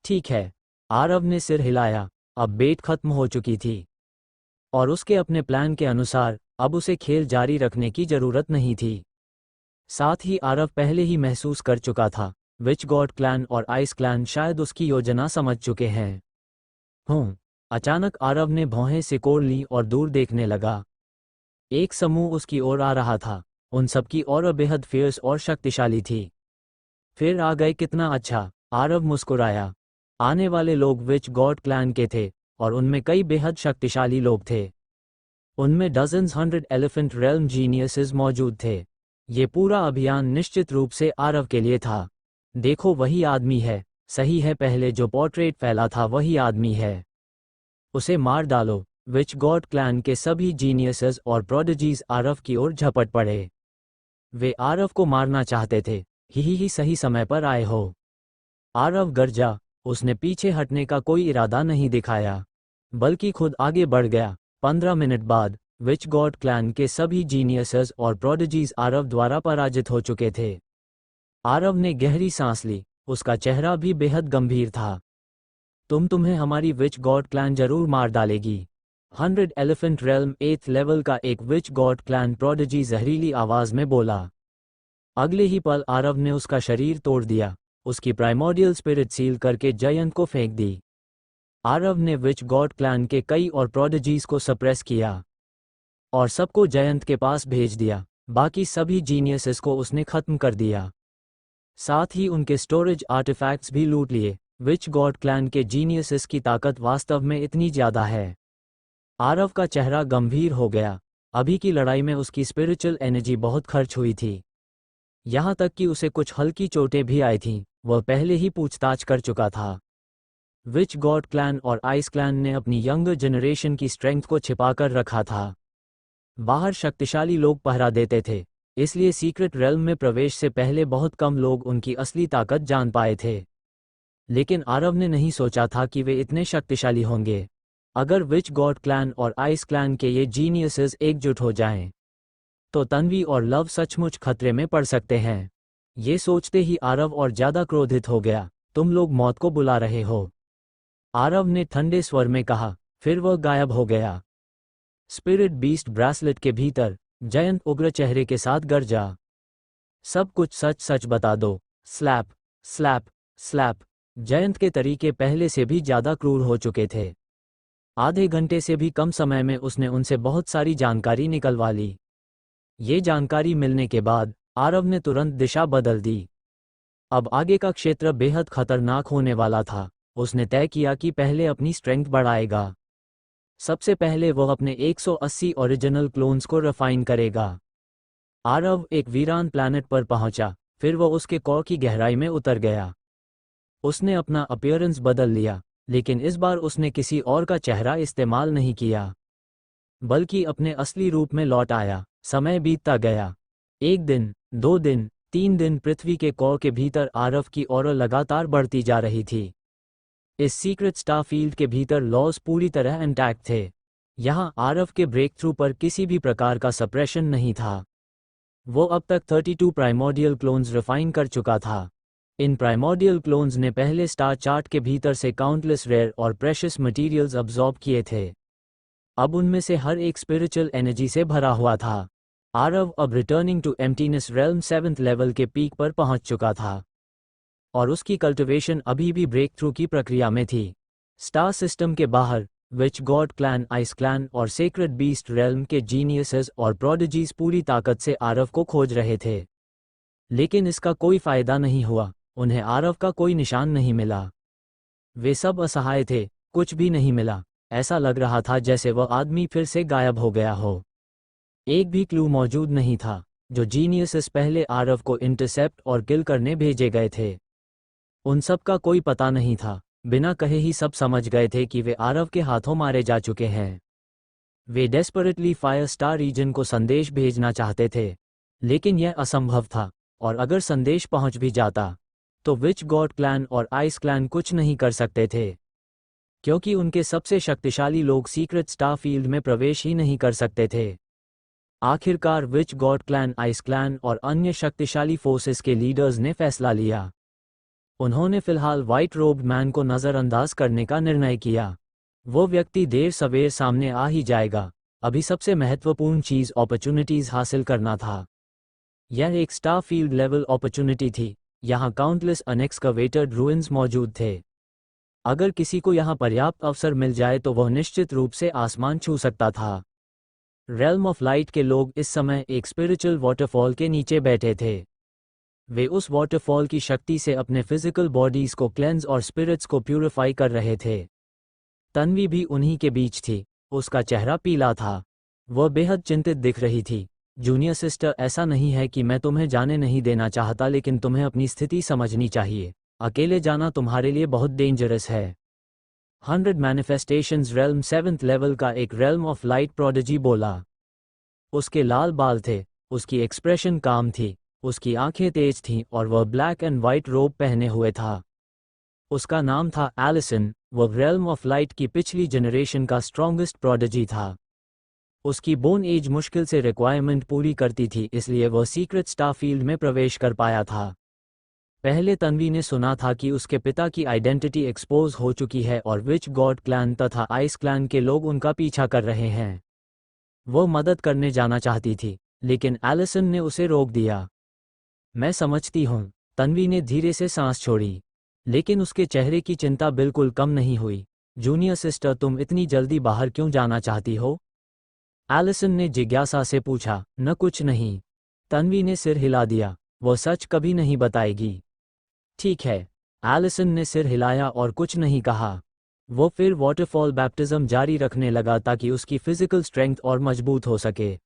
ठीक है। आरव ने सिर हिलाया। अब बेट खत्म हो चुकी थी और उसके अपने प्लान के अनुसार अब उसे खेल जारी रखने की जरूरत नहीं थी। साथ ही आरव पहले ही महसूस कर चुका था, विच गॉड क्लैन और आइस क्लैन शायद उसकी योजना समझ चुके हैं। अचानक आरव ने भौहें सिकोड़ ली और दूर देखने लगा। एक समूह उसकी ओर आ रहा था। उन सबकी और बेहद फियर्स और शक्तिशाली थी। फिर आ गए, कितना अच्छा। आरव मुस्कुराया। आने वाले लोग विच गॉड क्लैन के थे और उनमें कई बेहद शक्तिशाली लोग थे। उनमें डजन्स 100 एलिफेंट रेल्म जीनियसेस मौजूद थे। ये पूरा अभियान निश्चित रूप से आरव के लिए था। देखो, वही आदमी है। सही है, पहले जो पोर्ट्रेट फैला था वही आदमी है। उसे मार डालो। विच गॉड क्लैन के सभी जीनियसेस और प्रोडिजीज आरव की ओर झपट पड़े। वे आरव को मारना चाहते थे। ही सही समय पर आए हो। आरव गरजा। उसने पीछे हटने का कोई इरादा नहीं दिखाया, बल्कि खुद आगे बढ़ गया। 15 मिनट बाद विच गॉड क्लैन के सभी जीनियसेस और प्रोडिजीज आरव द्वारा पराजित हो चुके थे। आरव ने गहरी सांस ली। उसका चेहरा भी बेहद गंभीर था। तुम्हें हमारी विच गॉड क्लैन जरूर मार डालेगी। 100 एलिफेंट रेल्म 8th लेवल का एक विच गॉड क्लैन प्रोडिजी जहरीली आवाज में बोला। अगले ही पल आरव ने उसका शरीर तोड़ दिया। उसकी प्राइमोर्डियल स्पिरिट सील करके जयंत को फेंक दी। आरव ने विच गॉड क्लैन के कई और प्रोडिजीज को सप्रेस किया और सबको जयंत के पास भेज दिया। बाकी सभी जीनियसेस को उसने खत्म कर दिया। साथ ही उनके स्टोरेज आर्टिफैक्ट्स भी लूट लिए। विच गॉड क्लैन के जीनियसेस की ताकत वास्तव में इतनी ज्यादा है। आरव का चेहरा गंभीर हो गया। अभी की लड़ाई में उसकी स्पिरिचुअल एनर्जी बहुत खर्च हुई थी। यहाँ तक कि उसे कुछ हल्की चोटें भी आई थीं। वह पहले ही पूछताछ कर चुका था। विच गॉड क्लैन और आइस क्लैन ने अपनी यंगर जनरेशन की स्ट्रेंथ को छिपाकर रखा था। बाहर शक्तिशाली लोग पहरा देते थे, इसलिए सीक्रेट रेल्म में प्रवेश से पहले बहुत कम लोग उनकी असली ताकत जान पाए थे। लेकिन आरव ने नहीं सोचा था कि वे इतने शक्तिशाली होंगे। अगर विच गॉड क्लैन और आइस क्लैन के ये जीनियसेस एकजुट हो जाएं, तो तन्वी और लव सचमुच खतरे में पड़ सकते हैं। ये सोचते ही आरव और ज्यादा क्रोधित हो गया। तुम लोग मौत को बुला रहे हो, आरव ने ठंडे स्वर में कहा। फिर वह गायब हो गया। स्पिरिट बीस्ट ब्रेसलेट के भीतर जयंत उग्र चेहरे के साथ गरजा। सब कुछ सच सच बता दो। Slab slab slab. जयंत के तरीके पहले से भी ज़्यादा क्रूर हो चुके थे। आधे घंटे से भी कम समय में उसने उनसे बहुत सारी जानकारी निकलवा ली। ये जानकारी मिलने के बाद आरव ने तुरंत दिशा बदल दी। अब आगे का क्षेत्र बेहद खतरनाक होने वाला था। उसने तय किया कि पहले अपनी स्ट्रेंथ बढ़ाएगा। सबसे पहले वह अपने 180 ओरिजिनल क्लोन्स को रिफाइन करेगा। आरव एक वीरान प्लैनेट पर पहुंचा, फिर वह उसके कोर की गहराई में उतर गया। उसने अपना अपीयरेंस बदल लिया, लेकिन इस बार उसने किसी और का चेहरा इस्तेमाल नहीं किया, बल्कि अपने असली रूप में लौट आया। समय बीतता गया। 1 दिन, 2 दिन, 3 दिन। पृथ्वी के कोर के भीतर आरव की ऑरा लगातार बढ़ती जा रही थी। इस सीक्रेट स्टार फील्ड के भीतर लॉज पूरी तरह इंटैक्ट थे। यहाँ आरव के ब्रेक थ्रू पर किसी भी प्रकार का सप्रेशन नहीं था। वो अब तक 32 प्राइमोर्डियल क्लोन्स रिफाइन कर चुका था। इन प्राइमोर्डियल क्लोन्स ने पहले स्टार चार्ट के भीतर से काउंटलेस रेयर और प्रेशियस मटेरियल्स अब्जॉर्ब किए थे। अब उनमें से हर एक स्पिरिचुअल एनर्जी से भरा हुआ था। आरव अब returning to emptiness realm 7th level के पीक पर पहुंच चुका था, और उसकी कल्टिवेशन अभी भी ब्रेक थ्रू की प्रक्रिया में थी। स्टार सिस्टम के बाहर विच गॉड क्लैन, आइस क्लैन और सेक्रेड बीस्ट रेल्म के जीनियसेस और प्रोडिजीज पूरी ताकत से आरव को खोज रहे थे, लेकिन इसका कोई फायदा नहीं हुआ। उन्हें आरव का कोई निशान नहीं मिला। वे सब असहाय थे, कुछ भी नहीं मिला। ऐसा लग रहा था जैसे वह आदमी फिर से गायब हो गया हो। एक भी क्लू मौजूद नहीं था जो जीनियसेस पहले आरव को इंटरसेप्ट और किल करने भेजे गए थे। उन सब का कोई पता नहीं था। बिना कहे ही सब समझ गए थे कि वे आरव के हाथों मारे जा चुके हैं। वे डेस्परेटली फायर स्टार रीजन को संदेश भेजना चाहते थे, लेकिन यह असंभव था, और अगर संदेश पहुंच भी जाता तो विच गॉड क्लैन और आइस क्लैन कुछ नहीं कर सकते थे, क्योंकि उनके सबसे शक्तिशाली लोग सीक्रेट स्टार फील्ड में प्रवेश ही नहीं कर सकते थे। आखिरकार विच गॉड क्लैन, आइस क्लैन और अन्य शक्तिशाली फोर्सेस के लीडर्स ने फैसला लिया। उन्होंने फिलहाल व्हाइट रोब मैन को नज़रअंदाज करने का निर्णय किया। वो व्यक्ति देर सवेर सामने आ ही जाएगा। अभी सबसे महत्वपूर्ण चीज़ अपॉर्चुनिटीज़ हासिल करना था। यह एक स्टार फील्ड लेवल अपॉर्चुनिटी थी। यहाँ काउंटलेस अनएक्सकवेटेड रूइंस मौजूद थे। अगर किसी को यहाँ पर्याप्त अवसर मिल जाए तो वह निश्चित रूप से आसमान छू सकता था। रेल्म ऑफ लाइट के लोग इस समय एक स्पिरिचुअल वाटरफॉल के नीचे बैठे थे। वे उस वाटरफॉल की शक्ति से अपने फिजिकल बॉडीज को क्लेंज और स्पिरिट्स को प्यूरिफाई कर रहे थे। तन्वी भी उन्हीं के बीच थी। उसका चेहरा पीला था। वह बेहद चिंतित दिख रही थी। जूनियर सिस्टर, ऐसा नहीं है कि मैं तुम्हें जाने नहीं देना चाहता, लेकिन तुम्हें अपनी स्थिति समझनी चाहिए। अकेले जाना तुम्हारे लिए बहुत डेंजरस है। 100 मैनिफेस्टेशंस रेल्म 7th लेवल का एक रेल्म ऑफ लाइट प्रोडिजी बोला। उसके लाल बाल थे, उसकी एक्सप्रेशन काम थी, उसकी आंखें तेज थीं और वह ब्लैक एंड वाइट रोब पहने हुए था। उसका नाम था एलिसन। वह रेल्म ऑफ लाइट की पिछली जनरेशन का स्ट्रॉन्गेस्ट प्रोडिजी था। उसकी बोन एज मुश्किल से रिक्वायरमेंट पूरी करती थी, इसलिए वह सीक्रेट स्टार फील्ड में प्रवेश कर पाया था। पहले तन्वी ने सुना था कि उसके पिता की आइडेंटिटी एक्सपोज हो चुकी है और विच गॉड क्लैन तथा आइस क्लैन के लोग उनका पीछा कर रहे हैं। वो मदद करने जाना चाहती थी, लेकिन एलिसन ने उसे रोक दिया। मैं समझती हूँ, तन्वी ने धीरे से सांस छोड़ी, लेकिन उसके चेहरे की चिंता बिल्कुल कम नहीं हुई। जूनियर सिस्टर, तुम इतनी जल्दी बाहर क्यों जाना चाहती हो? एलिसन ने जिज्ञासा से पूछा। न कुछ नहीं, तन्वी ने सिर हिला दिया। वो सच कभी नहीं बताएगी। ठीक है, एलिसन ने सिर हिलाया और कुछ नहीं कहा। वो फिर वाटरफॉल बैप्टिज्म जारी रखने लगा ताकि उसकी फिजिकल स्ट्रेंथ और मजबूत हो सके।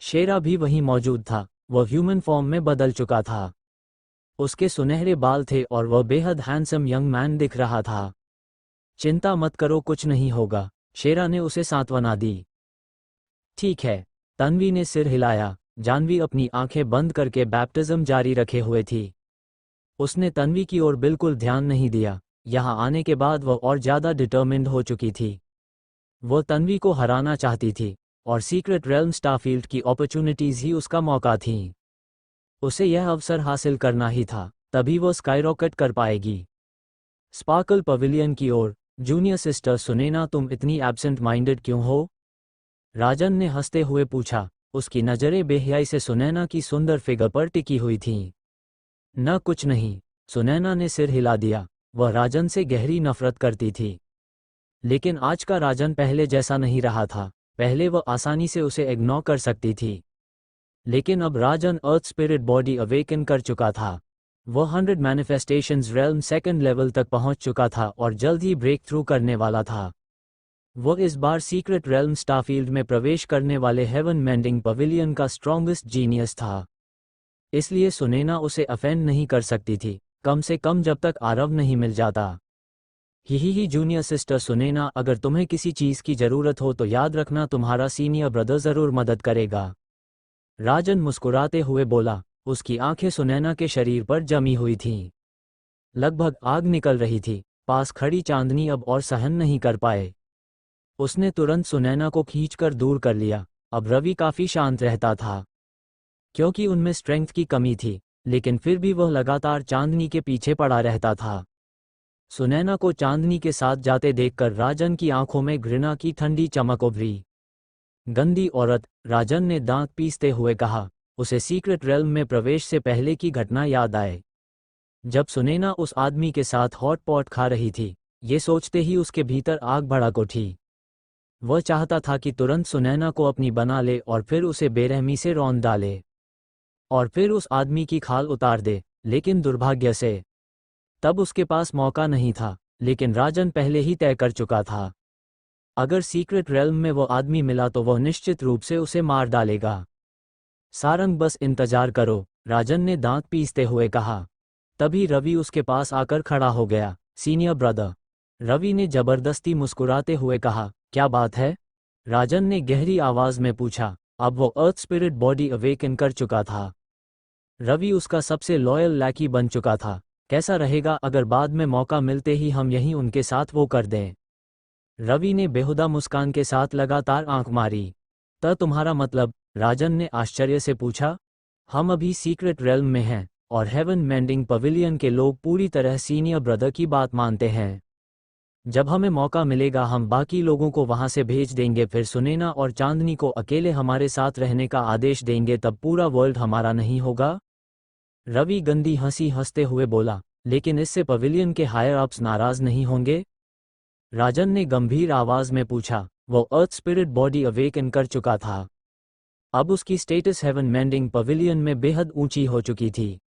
शेरा भी वहीं मौजूद था। वह ह्यूमन फॉर्म में बदल चुका था। उसके सुनहरे बाल थे और वह बेहद हैंडसम यंग मैन दिख रहा था। चिंता मत करो, कुछ नहीं होगा, शेरा ने उसे सांत्वना दी। ठीक है, तन्वी ने सिर हिलाया। जानवी अपनी आंखें बंद करके बैप्टिज्म जारी रखे हुए थी। उसने तन्वी की ओर बिल्कुल ध्यान नहीं दिया। यहाँ आने के बाद वह और ज़्यादा डिटर्मिन्ड हो चुकी थी। वो तन्वी को हराना चाहती थी, और सीक्रेट रेल्म स्टारफील्ड की अपॉर्चुनिटीज़ ही उसका मौका थीं। उसे यह अवसर हासिल करना ही था, तभी वो स्काईरॉकेट कर पाएगी। स्पार्कल पवेलियन की ओर। जूनियर सिस्टर सुनैना, तुम इतनी एब्सेंट माइंडेड क्यों हो? राजन ने हंसते हुए पूछा। उसकी नज़रें बेहयाई से सुनैना की सुंदर फिगर पर टिकी हुई थीं। न कुछ नहीं, सुनैना ने सिर हिला दिया। वह राजन से गहरी नफरत करती थी। लेकिन आज का राजन पहले जैसा नहीं रहा था। पहले वह आसानी से उसे इग्नोर कर सकती थी, लेकिन अब राजन अर्थ स्पिरिट बॉडी अवेकन कर चुका था। वह 100 मैनिफेस्टेशंस रेल्म सेकंड लेवल तक पहुंच चुका था और जल्द ही ब्रेक थ्रू करने वाला था। वह इस बार सीक्रेट रेल्म स्टारफील्ड में प्रवेश करने वाले हेवन मेंडिंग पवेलियन का स्ट्रॉन्गेस्ट जीनियस था। इसलिए सुनैना उसे अफेंड नहीं कर सकती थी, कम से कम जब तक आरव नहीं मिल जाता। ही जूनियर सिस्टर सुनैना, अगर तुम्हें किसी चीज़ की ज़रूरत हो तो याद रखना तुम्हारा सीनियर ब्रदर ज़रूर मदद करेगा। राजन मुस्कुराते हुए बोला। उसकी आंखें सुनैना के शरीर पर जमी हुई थीं। लगभग आग निकल रही थी। पास खड़ी चांदनी अब और सहन नहीं कर पाए। उसने तुरंत सुनैना को खींचकर दूर कर लिया। अब रवि काफी शांत रहता था, क्योंकि उनमें स्ट्रेंथ की कमी थी, लेकिन फिर भी वह लगातार चांदनी के पीछे पड़ा रहता था। सुनैना को चांदनी के साथ जाते देखकर राजन की आंखों में घृणा की ठंडी चमक उभरी। गंदी औरत, राजन ने दांत पीसते हुए कहा। उसे सीक्रेट रेल्म में प्रवेश से पहले की घटना याद आए, जब सुनैना उस आदमी के साथ हॉट पॉट खा रही थी। ये सोचते ही उसके भीतर आग भड़क उठी। वह चाहता था कि तुरंत सुनैना को अपनी बना ले और फिर उसे बेरहमी से रौंद डाले और फिर उस आदमी की खाल उतार दे, लेकिन दुर्भाग्य से तब उसके पास मौका नहीं था। लेकिन राजन पहले ही तय कर चुका था, अगर सीक्रेट रेल्म में वो आदमी मिला तो वह निश्चित रूप से उसे मार डालेगा। सारंग, बस इंतजार करो, राजन ने दांत पीसते हुए कहा। तभी रवि उसके पास आकर खड़ा हो गया। सीनियर ब्रदर, रवि ने जबरदस्ती मुस्कुराते हुए कहा। क्या बात है? राजन ने गहरी आवाज में पूछा। अब वो अर्थ स्पिरिट बॉडी अवेकन कर चुका था। रवि उसका सबसे लॉयल लैकी बन चुका था। कैसा रहेगा अगर बाद में मौका मिलते ही हम यहीं उनके साथ वो कर दें? रवि ने बेहुदा मुस्कान के साथ लगातार आंख मारी। तुम्हारा मतलब? राजन ने आश्चर्य से पूछा। हम अभी सीक्रेट रेल्म में हैं और हेवन मेंडिंग पवेलियन के लोग पूरी तरह सीनियर ब्रदर की बात मानते हैं। जब हमें मौका मिलेगा हम बाकी लोगों को वहां से भेज देंगे, फिर सुनैना और चांदनी को अकेले हमारे साथ रहने का आदेश देंगे, तब पूरा वर्ल्ड हमारा नहीं होगा? रवि गंदी हंसी हंसते हुए बोला। लेकिन इससे पवेलियन के हायर अप्स नाराज नहीं होंगे? राजन ने गंभीर आवाज में पूछा। वो अर्थ स्पिरिट बॉडी अवेकन कर चुका था। अब उसकी स्टेटस हेवन मेंडिंग पवेलियन में बेहद ऊंची हो चुकी थी।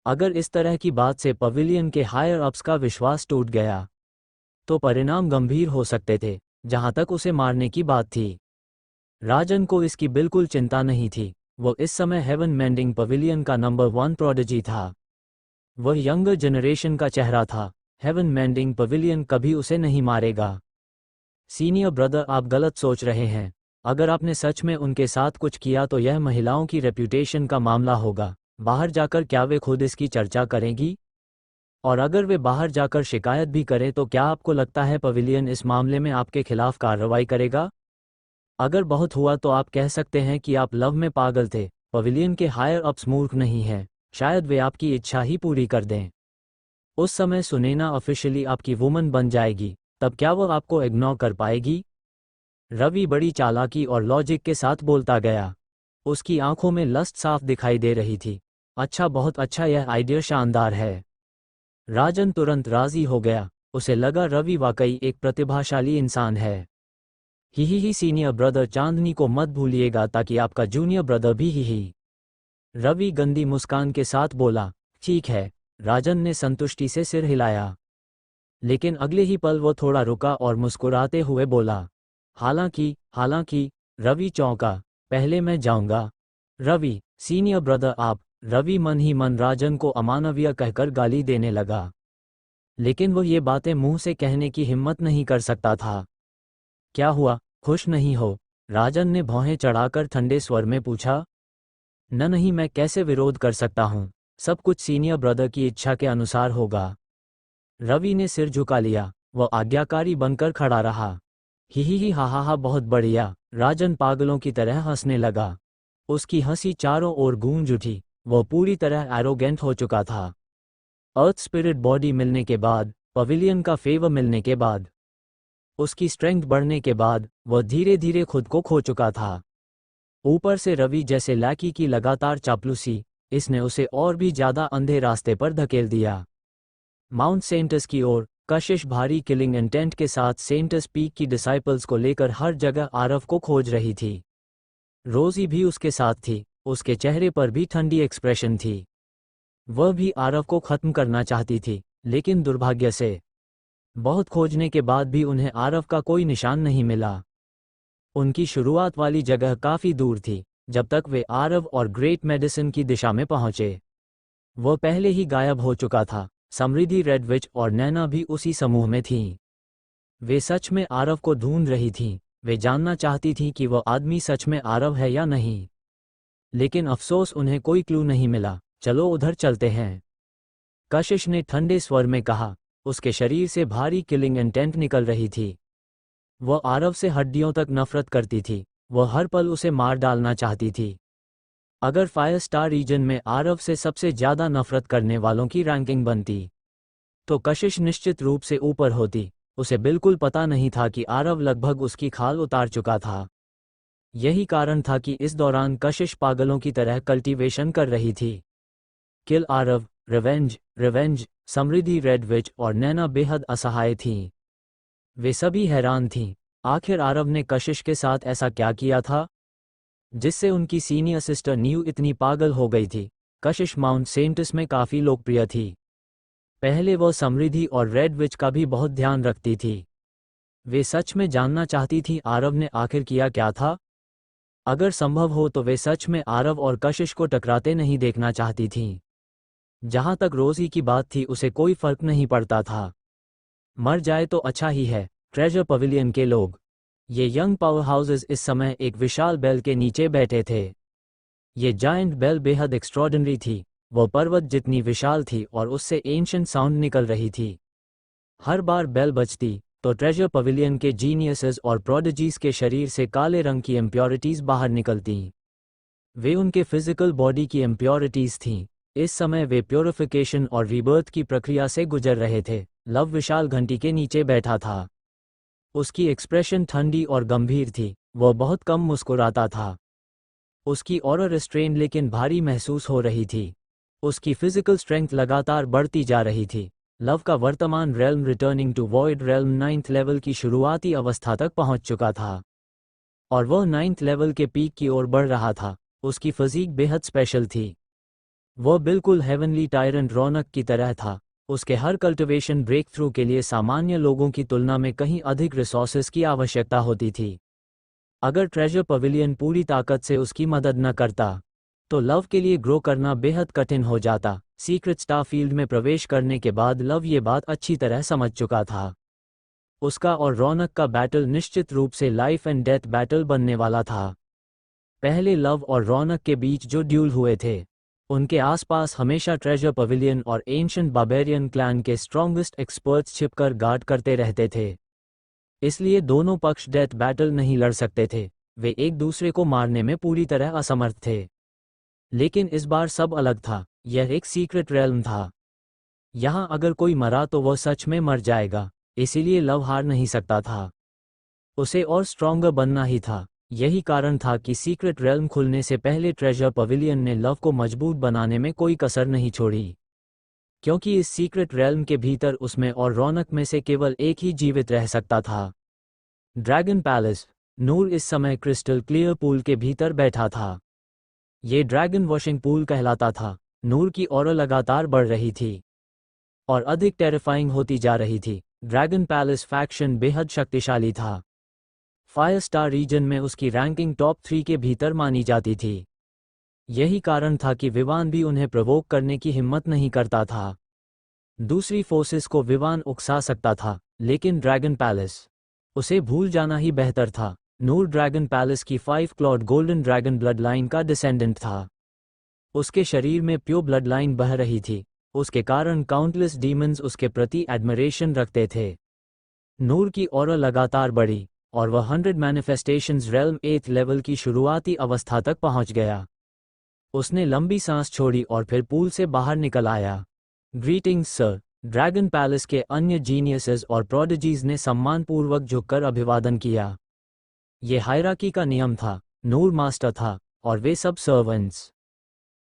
अगर इस तरह की बात से पवेलियन के हायर अप्स का विश्वास टूट गया तो परिणाम गंभीर हो सकते थे, जहां तक उसे मारने की बात थी। राजन को इसकी बिल्कुल चिंता नहीं थी। वो इस समय हेवन मेंडिंग पवेलियन का नंबर 1 प्रोडिजी था। वह यंगर जनरेशन का चेहरा था। हेवन मेंडिंग पवेलियन कभी उसे नहीं मारेगा। सीनियर ब्रदर, आप गलत सोच रहे हैं। अगर आपने सच में उनके साथ कुछ किया तो यह महिलाओं की रेप्यूटेशन का मामला होगा। बाहर जाकर क्या वे खुद इसकी चर्चा करेंगी? और अगर वे बाहर जाकर शिकायत भी करें तो क्या आपको लगता है पवेलियन इस मामले में आपके खिलाफ कार्रवाई करेगा? अगर बहुत हुआ तो आप कह सकते हैं कि आप लव में पागल थे। पवेलियन के हायर अप्स मूर्ख नहीं हैं, शायद वे आपकी इच्छा ही पूरी कर दें। उस समय सुनैना ऑफिशियली आपकी वुमन बन जाएगी, तब क्या वह आपको इग्नोर कर पाएगी? रवि बड़ी चालाकी और लॉजिक के साथ बोलता गया। उसकी आंखों में लस्ट साफ दिखाई दे रही थी। अच्छा, बहुत अच्छा, यह आइडिया शानदार है। राजन तुरंत राजी हो गया। उसे लगा रवि वाकई एक प्रतिभाशाली इंसान है। ही सीनियर ब्रदर, चांदनी को मत भूलिएगा ताकि आपका जूनियर ब्रदर भी ही। रवि गंदी मुस्कान के साथ बोला। ठीक है। राजन ने संतुष्टि से सिर हिलाया। लेकिन अगले ही पल वो थोड़ा रुका और मुस्कुराते हुए बोला, हालांकि। रवि चौंका। पहले मैं जाऊंगा। रवि, सीनियर ब्रदर आप। रवि मन ही मन राजन को अमानवीय कहकर गाली देने लगा, लेकिन वो ये बातें मुंह से कहने की हिम्मत नहीं कर सकता था। क्या हुआ, खुश नहीं हो? राजन ने भौहें चढ़ाकर ठंडे स्वर में पूछा। नहीं, मैं कैसे विरोध कर सकता हूँ। सब कुछ सीनियर ब्रदर की इच्छा के अनुसार होगा। रवि ने सिर झुका लिया। वह आज्ञाकारी बनकर खड़ा रहा। ही हा, बहुत बढ़िया। राजन पागलों की तरह हंसने लगा। उसकी हंसी चारों ओर गूंज उठी। वह पूरी तरह एरोगेंट हो चुका था। अर्थ स्पिरिट बॉडी मिलने के बाद, पवेलियन का फेवर मिलने के बाद, उसकी स्ट्रेंथ बढ़ने के बाद, वह धीरे धीरे खुद को खो चुका था। ऊपर से रवि जैसे लैकी की लगातार चापलूसी, इसने उसे और भी ज़्यादा अंधे रास्ते पर धकेल दिया। माउंट सेंटस की ओर कशिश भारी किलिंग इंटेंट के साथ सेंटस पीक की डिसाइपल्स को लेकर हर जगह आरव को खोज रही थी। रोजी भी उसके साथ थी, उसके चेहरे पर भी ठंडी एक्सप्रेशन थी। वह भी आरव को खत्म करना चाहती थी, लेकिन दुर्भाग्य से बहुत खोजने के बाद भी उन्हें आरव का कोई निशान नहीं मिला। उनकी शुरुआत वाली जगह काफ़ी दूर थी, जब तक वे आरव और ग्रेट मेडिसिन की दिशा में पहुंचे। वह पहले ही गायब हो चुका था। समृद्धि, रेड विच और नैना भी उसी समूह में थीं। वे सच में आरव को ढूंढ रही थीं। वे जानना चाहती थीं कि वह आदमी सच में आरव है या नहीं। लेकिन अफसोस, उन्हें कोई क्लू नहीं मिला। चलो उधर चलते हैं, कशिश ने ठंडे स्वर में कहा। उसके शरीर से भारी किलिंग इंटेंट निकल रही थी। वह आरव से हड्डियों तक नफरत करती थी। वह हर पल उसे मार डालना चाहती थी। अगर फायर स्टार रीजन में आरव से सबसे ज़्यादा नफरत करने वालों की रैंकिंग बनती, तो कशिश निश्चित रूप से ऊपर होती। उसे बिल्कुल पता नहीं था कि आरव लगभग उसकी खाल उतार चुका था। यही कारण था कि इस दौरान कशिश पागलों की तरह कल्टीवेशन कर रही थी। किल आरव, रिवेंज, रिवेंज। समृद्धि, रेड विच और नैना बेहद असहाय थीं। वे सभी हैरान थीं। आखिर आरव ने कशिश के साथ ऐसा क्या किया था जिससे उनकी सीनियर सिस्टर न्यू इतनी पागल हो गई थी। कशिश माउंट सेंटस में काफ़ी लोकप्रिय थी। पहले वह समृद्धि और रेड विच का भी बहुत ध्यान रखती थी। वे सच में जानना चाहती थी आरव ने आखिर किया क्या था। अगर संभव हो तो वे सच में आरव और कशिश को टकराते नहीं देखना चाहती थीं। जहाँ तक रोजी की बात थी, उसे कोई फर्क नहीं पड़ता था। मर जाए तो अच्छा ही है। ट्रेजर पवेलियन के लोग, ये यंग पावर हाउसेस, इस समय एक विशाल बेल के नीचे बैठे थे। ये जायंट बेल बेहद एक्स्ट्रॉर्डिनरी थी। वह पर्वत जितनी विशाल थी और उससे एंशिएंट साउंड निकल रही थी। हर बार बेल बजती तो ट्रेजर पवेलियन के जीनियसेस और प्रोडिजीज के शरीर से काले रंग की इम्प्योरिटीज बाहर निकलतीं। वे उनके फिजिकल बॉडी की इम्प्योरिटीज थीं। इस समय वे प्योरिफिकेशन और रीबर्थ की प्रक्रिया से गुजर रहे थे। लव विशाल घंटी के नीचे बैठा था। उसकी एक्सप्रेशन ठंडी और गंभीर थी। वह बहुत कम मुस्कुराता था। उसकी ऑरा रिस्ट्रेन लेकिन भारी महसूस हो रही थी। उसकी फिजिकल स्ट्रेंथ लगातार बढ़ती जा रही थी। लव का वर्तमान realm returning to void realm 9th level की शुरुआती अवस्था तक पहुंच चुका था और वह 9th लेवल के पीक की ओर बढ़ रहा था। उसकी फिजीक बेहद स्पेशल थी। वह बिल्कुल हेवनली टायरेंट रौनक की तरह था। उसके हर कल्टिवेशन ब्रेक थ्रू के लिए सामान्य लोगों की तुलना में कहीं अधिक रिसोर्सेज की आवश्यकता होती थी। अगर ट्रेजर पवेलियन पूरी ताकत से उसकी मदद न करता, तो लव के लिए ग्रो करना बेहद कठिन हो जाता। सीक्रेट स्टार फील्ड में प्रवेश करने के बाद लव ये बात अच्छी तरह समझ चुका था। उसका और रौनक का बैटल निश्चित रूप से लाइफ एंड डेथ बैटल बनने वाला था। पहले लव और रौनक के बीच जो ड्यूल हुए थे, उनके आसपास हमेशा ट्रेजर पवेलियन और एंशिएंट बार्बेरियन क्लैन के स्ट्रॉन्गेस्ट एक्सपर्ट्स छिपकर गार्ड करते रहते थे। इसलिए दोनों पक्ष डेथ बैटल नहीं लड़ सकते थे। वे एक दूसरे को मारने में पूरी तरह असमर्थ थे। लेकिन इस बार सब अलग था। यह एक सीक्रेट रेल्म था। यहाँ अगर कोई मरा तो वह सच में मर जाएगा। इसीलिए लव हार नहीं सकता था। उसे और स्ट्रॉन्गर बनना ही था। यही कारण था कि सीक्रेट रेल्म खुलने से पहले ट्रेजर पवेलियन ने लव को मजबूत बनाने में कोई कसर नहीं छोड़ी, क्योंकि इस सीक्रेट रेल्म के भीतर उसमें और रौनक में से केवल एक ही जीवित रह सकता था। Dragon palace. नूर इस समय क्रिस्टल क्लियर पूल के भीतर बैठा था। ये ड्रैगन वॉशिंग पूल कहलाता था। नूर की ऑरा लगातार बढ़ रही थी और अधिक टेरिफाइंग होती जा रही थी। ड्रैगन पैलेस फैक्शन बेहद शक्तिशाली था। फायर स्टार रीजन में उसकी रैंकिंग टॉप 3 के भीतर मानी जाती थी। यही कारण था कि विवान भी उन्हें प्रोवोक करने की हिम्मत नहीं करता था। दूसरी फोर्सेस को विवान उकसा सकता था, लेकिन ड्रैगन पैलेस, उसे भूल जाना ही बेहतर था। नूर ड्रैगन पैलेस की 5 Claude golden dragon blood line का डिसेंडेंट था। उसके शरीर में प्योर ब्लड लाइन बह रही थी। उसके कारण काउंटलेस डीमंस उसके प्रति एडमिरेशन रखते थे। नूर की ऑरा लगातार बढ़ी और वह 100 मैनिफेस्टेशंस रेल्म 8th लेवल की शुरुआती अवस्था तक पहुंच गया। उसने लंबी सांस छोड़ी और फिर पूल से बाहर निकल आया। Greetings sir. ड्रैगन पैलेस के अन्य जीनियसेस और प्रोडिजीज ने सम्मानपूर्वक झुककर अभिवादन किया। ये हायरार्की का नियम था। नूर मास्टर था और वे सब सर्वेंट्स।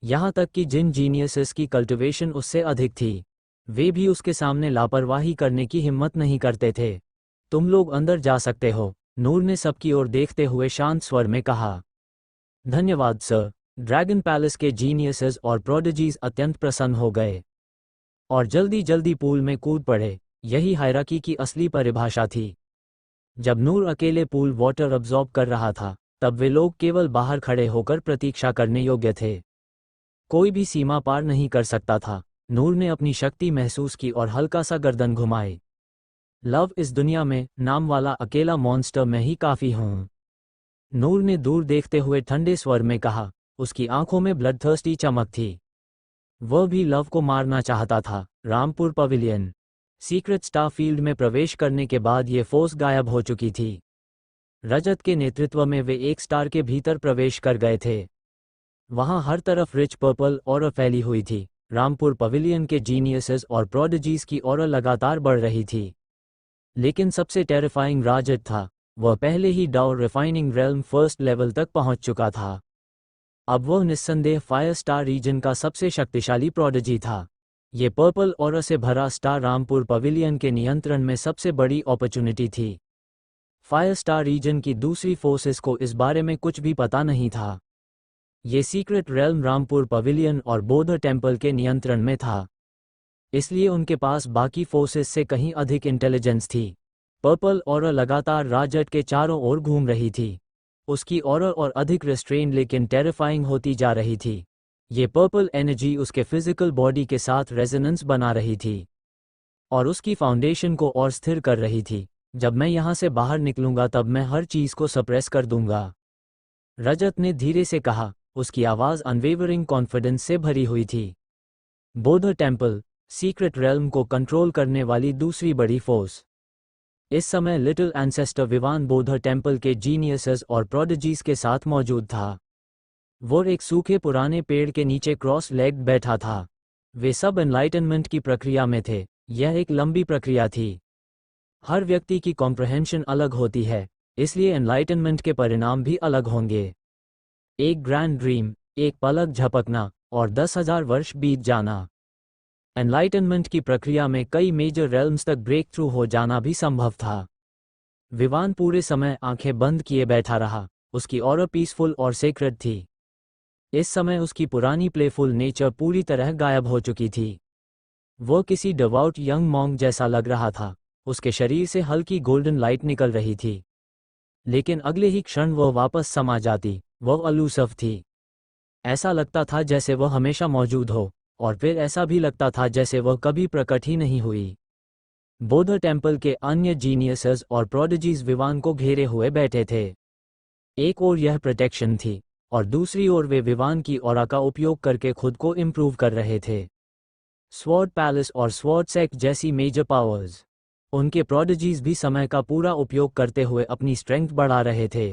यहाँ तक कि जिन जीनियसेस की कल्टिवेशन उससे अधिक थी, वे भी उसके सामने लापरवाही करने की हिम्मत नहीं करते थे। तुम लोग अंदर जा सकते हो, नूर ने सबकी ओर देखते हुए शांत स्वर में कहा। धन्यवाद सर। ड्रैगन पैलेस के जीनियसेस और प्रोडिजीज अत्यंत प्रसन्न हो गए और जल्दी जल्दी पूल में कूद पड़े। यही हायरार्की की असली परिभाषा थी। जब नूर अकेले पूल वाटर अब्जॉर्ब कर रहा था, तब वे लोग केवल बाहर खड़े होकर प्रतीक्षा करने योग्य थे। कोई भी सीमा पार नहीं कर सकता था। नूर ने अपनी शक्ति महसूस की और हल्का सा गर्दन घुमाई। लव इस दुनिया में नाम वाला अकेला मॉन्स्टर मैं ही काफी हूँ, नूर ने दूर देखते हुए ठंडे स्वर में कहा। उसकी आंखों में ब्लडथर्स्टी चमक थी। वह भी लव को मारना चाहता था। Rampur pavilion. Secret star field में प्रवेश करने के बाद ये फोर्स गायब हो चुकी थी। रजत के नेतृत्व में वे एक स्टार के भीतर प्रवेश कर गए थे। वहां हर तरफ रिच पर्पल ऑरा फैली हुई थी। रामपुर पवेलियन के जीनियसेस और प्रोडिजीज की ऑरा लगातार बढ़ रही थी। लेकिन सबसे टेरिफाइंग राजत था। वह पहले ही डाउ रिफाइनिंग रेल्म फर्स्ट लेवल तक पहुंच चुका था। अब वह निस्संदेह फायर स्टार रीजन का सबसे शक्तिशाली प्रोडिजी था। ये पर्पल ऑरा से भरा स्टार रामपुर पवेलियन के नियंत्रण में सबसे बड़ी अपॉर्चुनिटी थी। फायर स्टार रीजन की दूसरी फोर्सेस को इस बारे में कुछ भी पता नहीं था। ये सीक्रेट रेल्म रामपुर पवेलियन और बौद्ध टेम्पल के नियंत्रण में था, इसलिए उनके पास बाकी फोर्सेस से कहीं अधिक इंटेलिजेंस थी। पर्पल ऑरा लगातार राजट के चारों ओर घूम रही थी। उसकी ऑरा और अधिक रेस्ट्रेन लेकिन टेरिफाइंग होती जा रही थी। ये पर्पल एनर्जी उसके फिजिकल बॉडी के साथ रेजोनेंस बना रही थी और उसकी फाउंडेशन को और स्थिर कर रही थी। जब मैं यहाँ से बाहर निकलूंगा तब मैं हर चीज को सप्रेस कर दूंगा, रजत ने धीरे से कहा। उसकी आवाज अनवेवरिंग कॉन्फिडेंस से भरी हुई थी। बौद्ध टेम्पल, सीक्रेट रेल्म को कंट्रोल करने वाली दूसरी बड़ी फोर्स। इस समय लिटिल एंसेस्टर विवान बौद्ध टेम्पल के जीनियसेस और प्रोडिजीज के साथ मौजूद था। वो एक सूखे पुराने पेड़ के नीचे क्रॉस लेग्ड बैठा था। वे सब एनलाइटनमेंट की प्रक्रिया में थे। यह एक लंबी प्रक्रिया थी। हर व्यक्ति की कॉम्प्रहेंशन अलग होती है, इसलिए एनलाइटनमेंट के परिणाम भी अलग होंगे। एक ग्रैंड ड्रीम, एक पलक झपकना और 10,000 वर्ष बीत जाना। एनलाइटनमेंट की प्रक्रिया में कई मेजर रेल्म्स तक ब्रेक थ्रू हो जाना भी संभव था। विवान पूरे समय आंखें बंद किए बैठा रहा। उसकी ऑरा पीसफुल और सेक्रेड थी। इस समय उसकी पुरानी प्लेफुल नेचर पूरी तरह गायब हो चुकी थी। वो किसी डिवोट यंग मॉन्क जैसा लग रहा था। उसके शरीर से हल्की गोल्डन लाइट निकल रही थी, लेकिन अगले ही क्षण वह वापस समा जाती। वह अलूसफ थी। ऐसा लगता था जैसे वह हमेशा मौजूद हो, और फिर ऐसा भी लगता था जैसे वह कभी प्रकट ही नहीं हुई। बौद्ध टेम्पल के अन्य जीनियसेस और प्रोडिजीज विवान को घेरे हुए बैठे थे। एक ओर यह प्रोटेक्शन थी और दूसरी ओर वे विवान की ऑरा का उपयोग करके खुद को इम्प्रूव कर रहे थे। स्वॉर्ड पैलेस और स्वॉर्ड सेक्ट जैसी मेजर पावर्स, उनके प्रोडिजीज भी समय का पूरा उपयोग करते हुए अपनी स्ट्रेंथ बढ़ा रहे थे।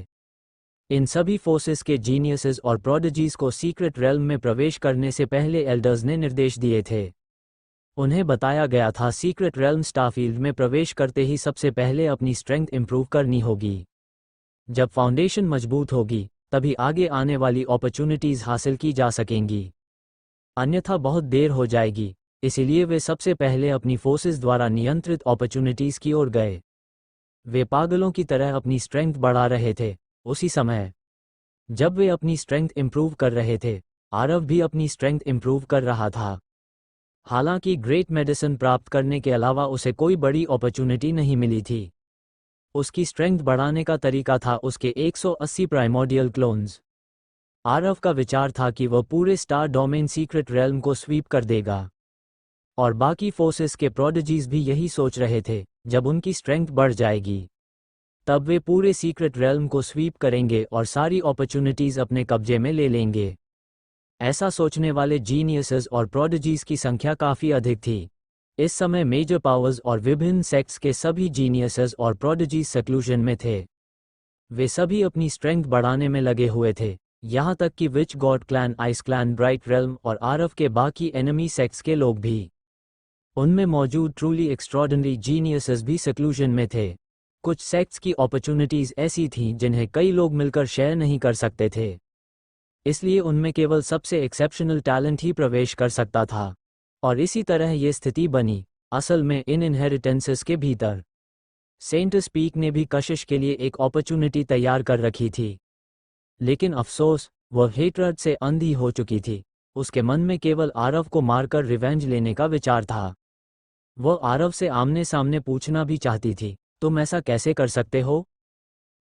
इन सभी फोर्सेस के जीनियसेस और प्रोडिजीज को सीक्रेट रेल्म में प्रवेश करने से पहले एल्डर्स ने निर्देश दिए थे। उन्हें बताया गया था सीक्रेट रेल्म स्टारफील्ड में प्रवेश करते ही सबसे पहले अपनी स्ट्रेंथ इंप्रूव करनी होगी। जब फाउंडेशन मजबूत होगी, तभी आगे आने वाली अपॉर्चुनिटीज हासिल की जा सकेंगी, अन्यथा बहुत देर हो जाएगी। इसीलिए वे सबसे पहले अपनी फोर्सेस द्वारा नियंत्रित अपॉर्चुनिटीज की ओर गए। वे पागलों की तरह अपनी स्ट्रेंथ बढ़ा रहे थे। उसी समय जब वे अपनी स्ट्रेंथ इंप्रूव कर रहे थे, आरव भी अपनी स्ट्रेंथ इंप्रूव कर रहा था। हालांकि ग्रेट मेडिसिन प्राप्त करने के अलावा उसे कोई बड़ी अपॉर्चुनिटी नहीं मिली थी। उसकी स्ट्रेंथ बढ़ाने का तरीका था उसके 180 प्राइमोर्डियल क्लोन्स। आरव का विचार था कि वह पूरे स्टार डोमेन सीक्रेट रेल्म को स्वीप कर देगा, और बाकी फोर्सेस के प्रोडिजीज भी यही सोच रहे थे। जब उनकी स्ट्रेंथ बढ़ जाएगी, तब वे पूरे सीक्रेट रेल्म को स्वीप करेंगे और सारी अपॉर्चुनिटीज अपने कब्जे में ले लेंगे। ऐसा सोचने वाले जीनियसेस और प्रोडिजीज की संख्या काफ़ी अधिक थी। इस समय मेजर पावर्स और विभिन्न सेक्ट्स के सभी जीनियसेस और प्रोडिजीज सेक्लूजन में थे। वे सभी अपनी स्ट्रेंथ बढ़ाने में लगे हुए थे, यहाँ तक कि witch god clan, ice clan, bright realm और आरव के बाकी एनिमी सेक्ट्स के लोग भी। उनमें मौजूद ट्रूली एक्स्ट्रॉर्डिनरी जीनियसेस भी सेक्लूजन में थे। कुछ सेक्ट्स की अपॉर्चुनिटीज ऐसी थीं जिन्हें कई लोग मिलकर शेयर नहीं कर सकते थे। इसलिए उनमें केवल सबसे एक्सेप्शनल टैलेंट ही प्रवेश कर सकता था। और इसी तरह ये स्थिति बनी असल में इन इनहेरिटेंसेस के भीतर। सेंट स्पीक ने भी कशिश के लिए एक अपॉर्चुनिटी तैयार कर रखी थी, लेकिन अफसोस वह हेट्रड से अंधी हो चुकी थी। उसके मन में केवल आरव को मारकर रिवेंज लेने का विचार था। वह आरव से आमने सामने पूछना भी चाहती थी, तुम ऐसा कैसे कर सकते हो?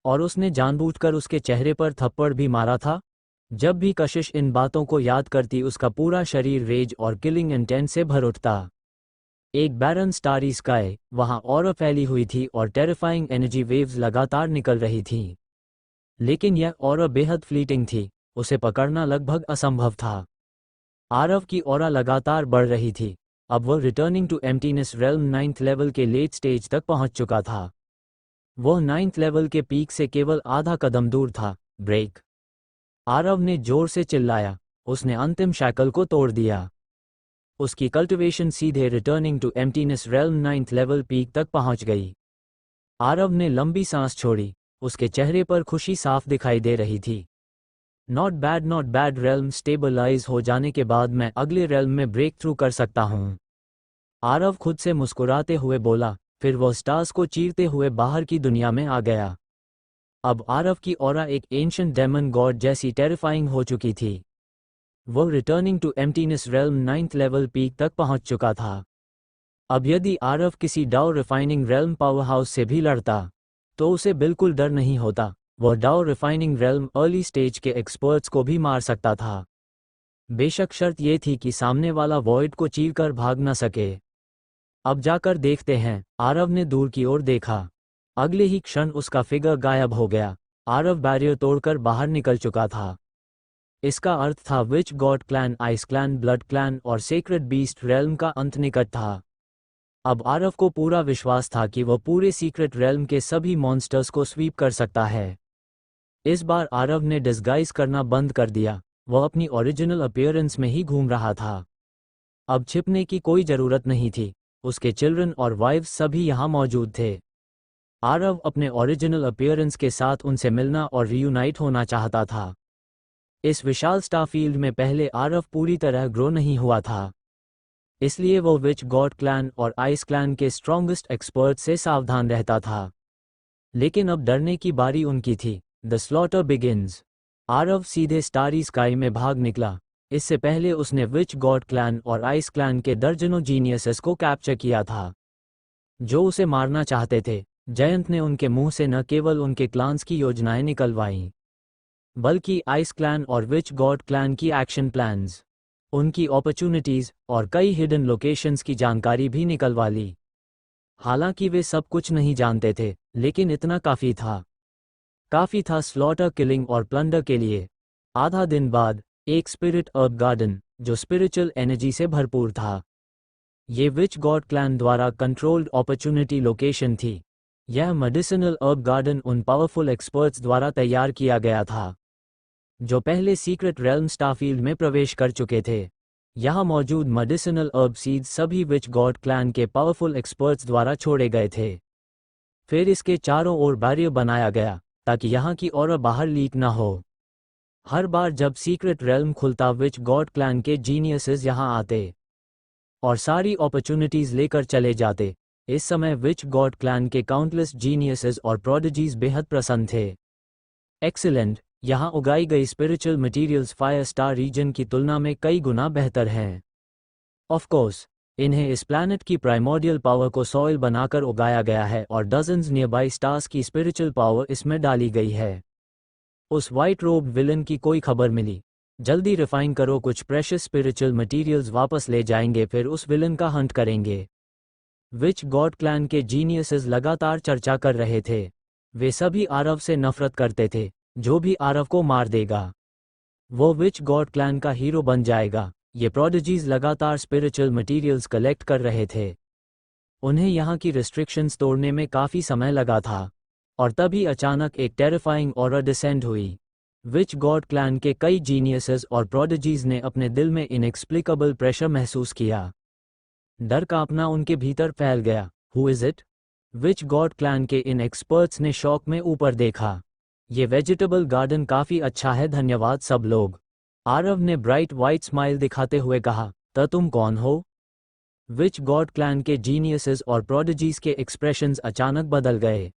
और उसने जानबूझकर उसके चेहरे पर थप्पड़ भी मारा था। जब भी कशिश इन बातों को याद करती उसका पूरा शरीर रेज और किलिंग इंटेंट से भर उठता। एक बैरन स्टारी स्काई वहां और फैली हुई थी और टेरिफाइंग एनर्जी वेव्स लगातार निकल रही थीं। लेकिन यह ऑरा बेहद फ्लीटिंग थी, उसे पकड़ना लगभग असंभव था। आरव की ऑरा लगातार बढ़ रही थी। अब वह returning to emptiness realm 9th level के लेट स्टेज तक पहुंच चुका था। वह 9th लेवल के पीक से केवल आधा कदम दूर था। ब्रेक! आरव ने जोर से चिल्लाया। उसने अंतिम शैकल को तोड़ दिया। उसकी कल्टिवेशन सीधे returning to emptiness realm 9th level peak तक पहुंच गई। आरव ने लंबी सांस छोड़ी। उसके चेहरे पर खुशी साफ दिखाई दे रही थी। नॉट बैड रेल्म स्टेबलाइज हो जाने के बाद मैं अगले रेल्म में ब्रेक थ्रू कर सकता हूँ। आरव खुद से मुस्कुराते हुए बोला, फिर वह स्टार्स को चीरते हुए बाहर की दुनिया में आ गया। अब आरव की ऑरा एक एंशिएंट डेमन गॉड जैसी टेरिफाइंग हो चुकी थी। वह returning to emptiness realm 9th level peak तक पहुंच चुका था। अब यदि आरव किसी डाउ रिफाइनिंग रेल्म पावरहाउस से भी लड़ता तो उसे बिल्कुल डर नहीं होता। वह डाउ रिफाइनिंग रेल्म अर्ली स्टेज के एक्सपर्ट्स को भी मार सकता था। बेशक शर्त यह थी कि सामने वाला वॉइड को चीरकर भाग न सके। अब जाकर देखते हैं। आरव ने दूर की ओर देखा। अगले ही क्षण उसका फिगर गायब हो गया। आरव बैरियर तोड़कर बाहर निकल चुका था। इसका अर्थ था witch god clan, ice clan, blood clan और सेक्रेड बीस्ट रेल्म का अंत निकट था। अब आरव को पूरा विश्वास था कि वह पूरे सीक्रेट रेल्म के सभी मॉन्स्टर्स को स्वीप कर सकता है। इस बार आरव ने डिस्गाइज करना बंद कर दिया। वह अपनी ओरिजिनल अपीयरेंस में ही घूम रहा था। अब छिपने की कोई जरूरत नहीं थी। उसके चिल्ड्रन और वाइफ्स सभी यहां मौजूद थे। आरव अपने ओरिजिनल अपीयरेंस के साथ उनसे मिलना और रियूनाइट होना चाहता था। इस विशाल स्टारफील्ड में पहले आरव पूरी तरह ग्रो नहीं हुआ था, इसलिए वो विच गॉड क्लैन और आइस क्लैन के स्ट्रॉन्गेस्ट एक्सपर्ट से सावधान रहता था। लेकिन अब डरने की बारी उनकी थी। The slaughter begins. आरव सीधे स्टारी स्काई में भाग निकला। इससे पहले उसने विच गॉड क्लैन और आइस क्लैन के दर्जनों जीनियसेस को कैप्चर किया था जो उसे मारना चाहते थे। जयंत ने उनके मुंह से न केवल उनके क्लान्स की योजनाएं निकलवाईं, बल्कि आइस क्लैन और विच गॉड क्लैन की एक्शन प्लान्स, उनकी अपॉर्चुनिटीज और कई हिडन लोकेशंस की जानकारी भी निकलवा ली। हालांकि वे सब कुछ नहीं जानते थे, लेकिन इतना काफी था। काफी था स्लॉटर, किलिंग और प्लंडर के लिए। आधा दिन बाद एक स्पिरिट अर्ब गार्डन जो स्पिरिचुअल एनर्जी से भरपूर था। ये विच गॉड क्लैन द्वारा कंट्रोल्ड अपॉर्चुनिटी लोकेशन थी। यह मेडिसिनल अर्ब गार्डन उन पावरफुल एक्सपर्ट्स द्वारा तैयार किया गया था जो पहले सीक्रेट रेल्म स्टारफील्ड में प्रवेश कर चुके थे। यहाँ मौजूद मेडिसिनल अर्ब सीड्स सभी विच गॉड क्लैन के पावरफुल एक्सपर्ट्स द्वारा छोड़े गए थे। फिर इसके चारों ओर बैरियर बनाया गया ताकि यहाँ की ऑरा बाहर लीक ना हो। हर बार जब सीक्रेट रेल्म खुलता विच गॉड क्लैन के जीनियसेस यहाँ आते और सारी अपॉर्चुनिटीज लेकर चले जाते। इस समय विच गॉड क्लैन के काउंटलेस जीनियसेस और प्रोडिजीज बेहद प्रसन्न थे। एक्सीलेंट! यहाँ उगाई गई spiritual materials fire star region की तुलना में कई गुना बेहतर हैं। ऑफ कोर्स, इन्हें इस प्लैनेट की प्राइमोर्डियल पावर को सॉइल बनाकर उगाया गया है और डजन्स नियरबाई स्टार्स की स्पिरिचुअल पावर इसमें डाली गई है। उस वाइट रोब विलन की कोई खबर मिली? जल्दी रिफाइन करो, कुछ प्रेशियस स्पिरिचुअल मटेरियल्स वापस ले जाएंगे, फिर उस विलन का हंट करेंगे। विच गॉड क्लैन के जीनियसेस लगातार चर्चा कर रहे थे। वे सभी आरव से नफरत करते थे। जो भी आरव को मार देगा वो विच गॉड क्लैन का हीरो बन जाएगा। ये प्रोडिजीज लगातार स्पिरिचुअल मटेरियल्स कलेक्ट कर रहे थे। उन्हें यहाँ की रिस्ट्रिक्शंस तोड़ने में काफ़ी समय लगा था और तभी अचानक एक टेरिफाइंग ऑरा डिसेंड हुई। विच गॉड क्लैन के कई जीनियसेस और प्रोडिजीज ने अपने दिल में इनएक्सप्लिकेबल प्रेशर महसूस किया। डर कांपना उनके भीतर फैल गया। Who is it? Which god clan के इन एक्सपर्ट्स ने शौक में ऊपर देखा। ये वेजिटेबल गार्डन काफ़ी अच्छा है, धन्यवाद सब लोग। आरव ने ब्राइट वाइट स्माइल दिखाते हुए कहा, तो तुम कौन हो? विच गॉड क्लैन के जीनियसेस और प्रोडिजीज के एक्सप्रेशंस अचानक बदल गए।